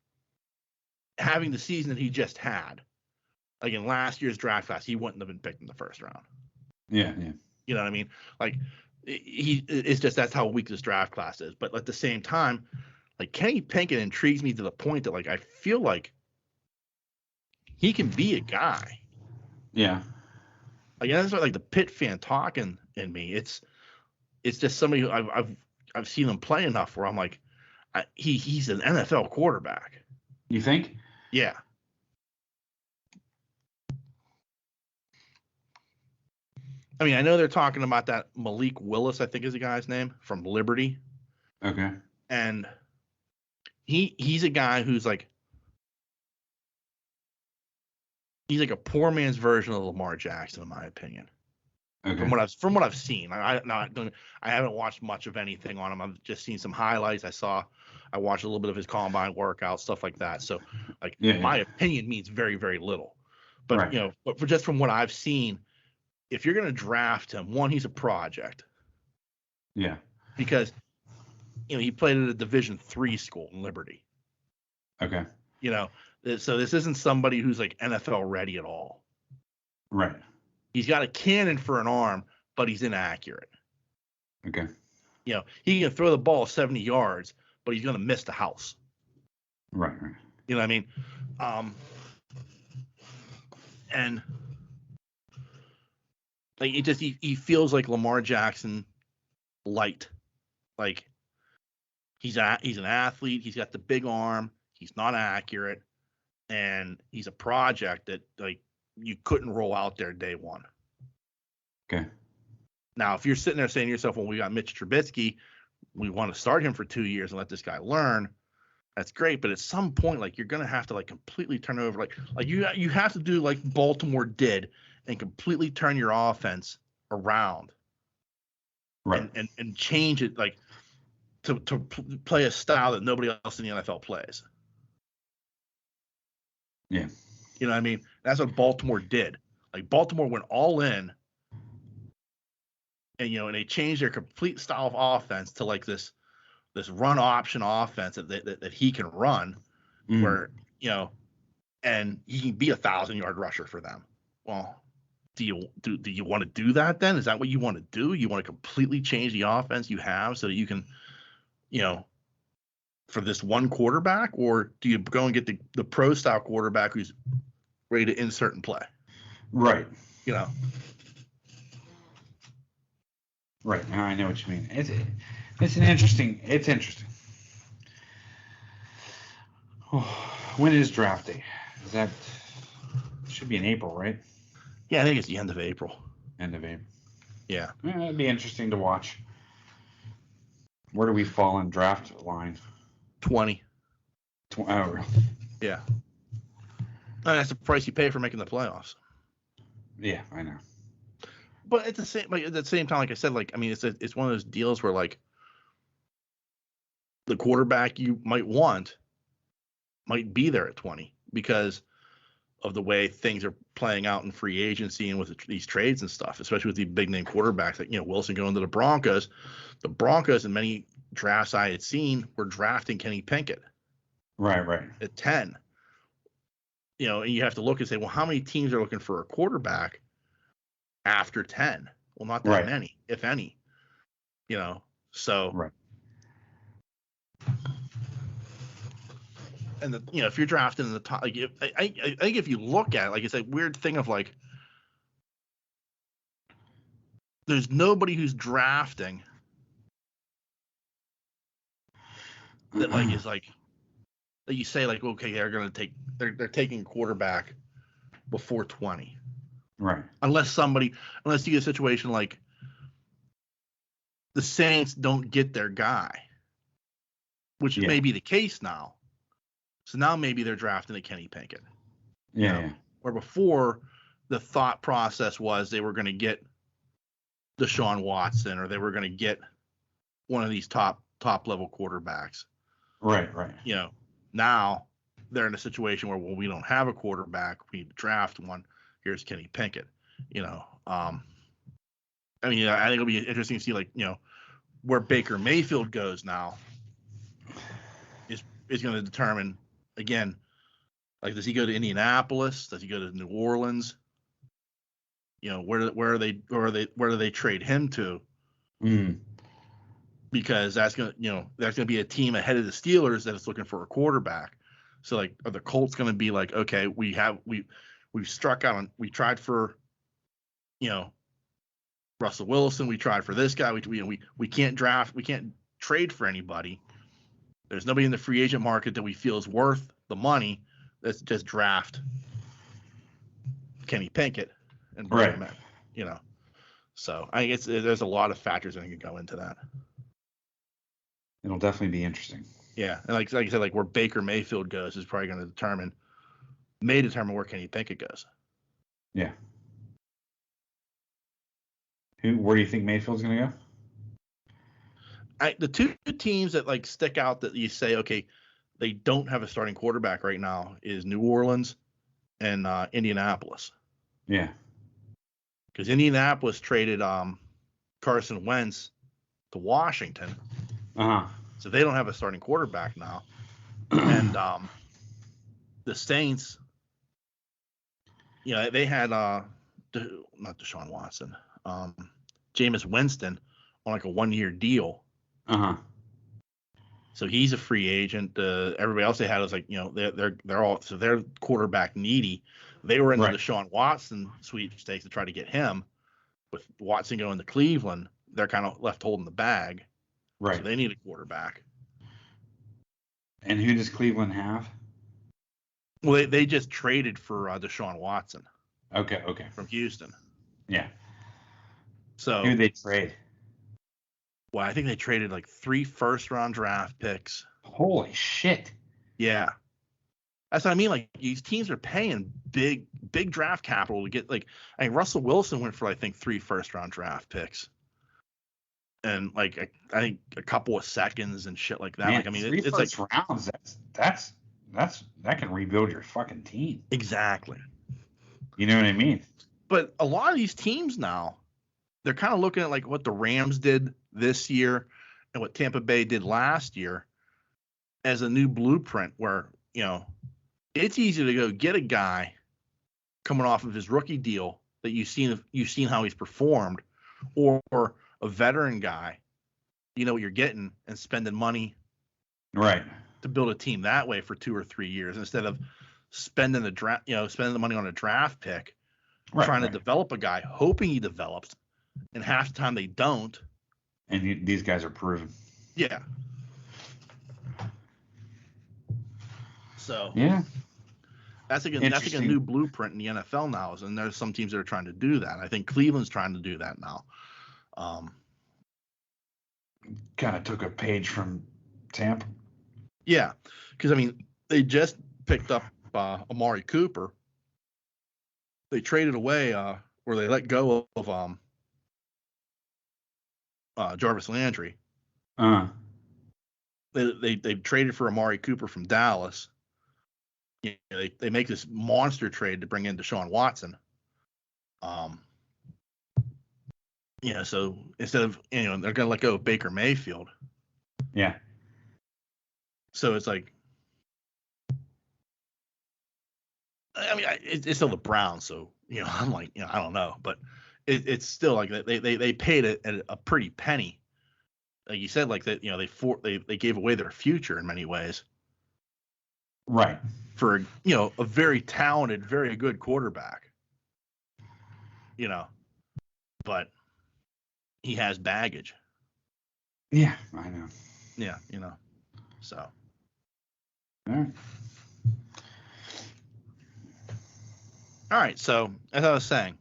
having the season that he just had, like in last year's draft class, he wouldn't have been picked in the first round. Yeah. You know what I mean? Like, it's just that's how weak this draft class is. But at the same time, like, Kenny Pickett intrigues me to the point that, like, I feel like he can be a guy. Yeah. Like, that's what, like, the Pitt fan talking in me. It's just somebody who I've seen him play enough where I'm like, he's an NFL quarterback. You think? Yeah. I mean, I know they're talking about that Malik Willis, I think is the guy's name, from Liberty. Okay. And he's a guy who's like, he's like a poor man's version of Lamar Jackson, in my opinion. Okay. From what I've seen, I haven't watched much of anything on him. I've just seen some highlights. I watched a little bit of his combine workout, stuff like that. So, like, my opinion means very, very little. But but just from what I've seen, if you're going to draft him, one, he's a project. Yeah. Because he played at a Division III school in Liberty. Okay. So this isn't somebody who's like NFL ready at all. Right. He's got a cannon for an arm, but he's inaccurate. Okay. He can throw the ball 70 yards, but he's going to miss the house. Right. You know what I mean? And like, it just, he feels like Lamar Jackson light. Like, he's an athlete. He's got the big arm. He's not accurate. And he's a project that, like, you couldn't roll out there day one. Okay. Now, if you're sitting there saying to yourself, well, we got Mitch Trubisky, we want to start him for 2 years and let this guy learn, that's great. But at some point, like, you're going to have to, like, completely turn over. Like you have to do like Baltimore did and completely turn your offense around. Right. And change it, like, to play a style that nobody else in the NFL plays. Yeah. You know what I mean? That's what Baltimore did. Like, Baltimore went all in, and, and they changed their complete style of offense to, like, this run option offense that he can run, where, and he can be a 1,000-yard rusher for them. Well, do you want to do that then? Is that what you want to do? You want to completely change the offense you have so that you can, for this one quarterback, or do you go and get the pro style quarterback who's ready to insert and play? Right. Right. Now I know what you mean. It's interesting. Oh, when is draft day? Should be in April, right? Yeah, I think it's the end of April. End of April. Yeah. It'd be interesting to watch. Where do we fall in draft line? 20. Oh, really? Yeah. And that's the price you pay for making the playoffs. Yeah, I know. But at the same time, like I said, like, I mean, it's one of those deals where, like, the quarterback you might want might be there at 20 because of the way things are playing out in free agency and with these trades and stuff, especially with the big name quarterbacks like, Wilson going to the Broncos. The Broncos, in many drafts I had seen, were drafting Kenny Pinkett. Right. At 10. And you have to look and say, well, how many teams are looking for a quarterback after 10? Well, not that many, if any. So. Right. And if you're drafting in the top, like, I think if you look at it, like, it's a weird thing of, like, there's nobody who's drafting that, like, is like that you say, like, okay, they're taking quarterback before 20, right? Unless you get a situation like the Saints don't get their guy, which may be the case now. So now maybe they're drafting a Kenny Pinkett. Yeah. Where before the thought process was they were going to get Deshaun Watson or they were going to get one of these top level quarterbacks. Right. Now they're in a situation where, well, we don't have a quarterback. We need to draft one. Here's Kenny Pinkett. I think it'll be interesting to see, like, where Baker Mayfield goes now is going to determine, again, like, does he go to Indianapolis? Does he go to New Orleans? Where do they trade him to? Because that's gonna be a team ahead of the Steelers that is looking for a quarterback. So, like, are the Colts going to be like, okay, we've struck out on, we tried for, Russell Wilson, we tried for this guy, we can't draft, we can't trade for anybody. There's nobody in the free agent market that we feel is worth the money. Let's just draft Kenny Pinkett and bring him in. So I think there's a lot of factors that can go into that. It'll definitely be interesting. Yeah, and like I said, like, where Baker Mayfield goes is probably going to determine where Kenny Pinkett goes. Yeah. Where do you think Mayfield's going to go? The two teams that, like, stick out that you say, okay, they don't have a starting quarterback right now is New Orleans and Indianapolis. Yeah. Because Indianapolis traded Carson Wentz to Washington. So they don't have a starting quarterback now. And the Saints, they had not Deshaun Watson, Jameis Winston on, like, a 1-year deal. So he's a free agent. Everybody else they had was, like, they're quarterback needy. They were in the Deshaun Watson sweepstakes to try to get him. With Watson going to Cleveland, they're kind of left holding the bag. Right. So they need a quarterback. And who does Cleveland have? Well, they just traded for Deshaun Watson. Okay. From Houston. Yeah. So who they trade? Well, I think they traded like 3 first-round draft picks. Holy shit! Yeah, that's what I mean. Like these teams are paying big draft capital to get I mean Russell Wilson went for I think 3 first-round draft picks, and like I think a couple of seconds and shit like that. Man, like I mean three it's first like rounds. That can rebuild your fucking team. exactly. You know what I mean? But a lot of these teams now, they're kind of looking at like what the Rams did this year and what Tampa Bay did last year as a new blueprint where, it's easy to go get a guy coming off of his rookie deal that you've seen how he's performed, or a veteran guy, you know what you're getting, and spending money right to build a team that way for 2 or 3 years instead of spending the money on a draft pick, trying to develop a guy, hoping he develops, and half the time they don't. And these guys are proven. Yeah. So yeah, that's like a new blueprint in the NFL now, and there's some teams that are trying to do that. I think Cleveland's trying to do that now. Kind of took a page from Tampa. Yeah, because I mean they just picked up Amari Cooper. They traded away, or they let go of Jarvis Landry. They traded for Amari Cooper from Dallas. They make this monster trade to bring in Deshaun Watson. So instead of they're going to let go of Baker Mayfield. Yeah. So it's like, I mean, it's still the Browns, so I'm like, I don't know, but it's still like they paid it at a pretty penny. Like you said, like that, they gave away their future in many ways. Right. For a very talented, very good quarterback. But he has baggage. Yeah, I know. Yeah, so. All right. All right, so as I was saying,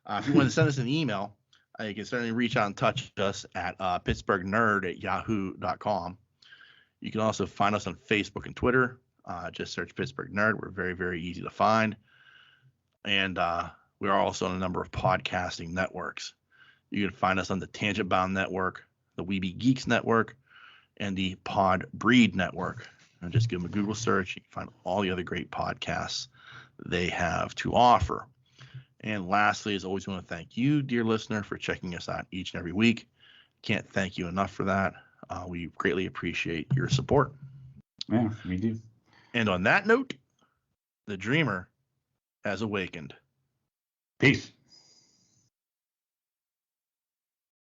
if you want to send us an email, you can certainly reach out and touch us at pittsburghnerd@yahoo.com. You can also find us on Facebook and Twitter. Just search Pittsburgh Nerd. We're very, very easy to find. And we are also on a number of podcasting networks. You can find us on the Tangent Bound Network, the Weeby Geeks Network, and the Pod Breed Network. And just give them a Google search. You can find all the other great podcasts they have to offer. And lastly, as always, I want to thank you, dear listener, for checking us out each and every week. Can't thank you enough for that. We greatly appreciate your support. Yeah, we do. And on that note, the dreamer has awakened. Peace.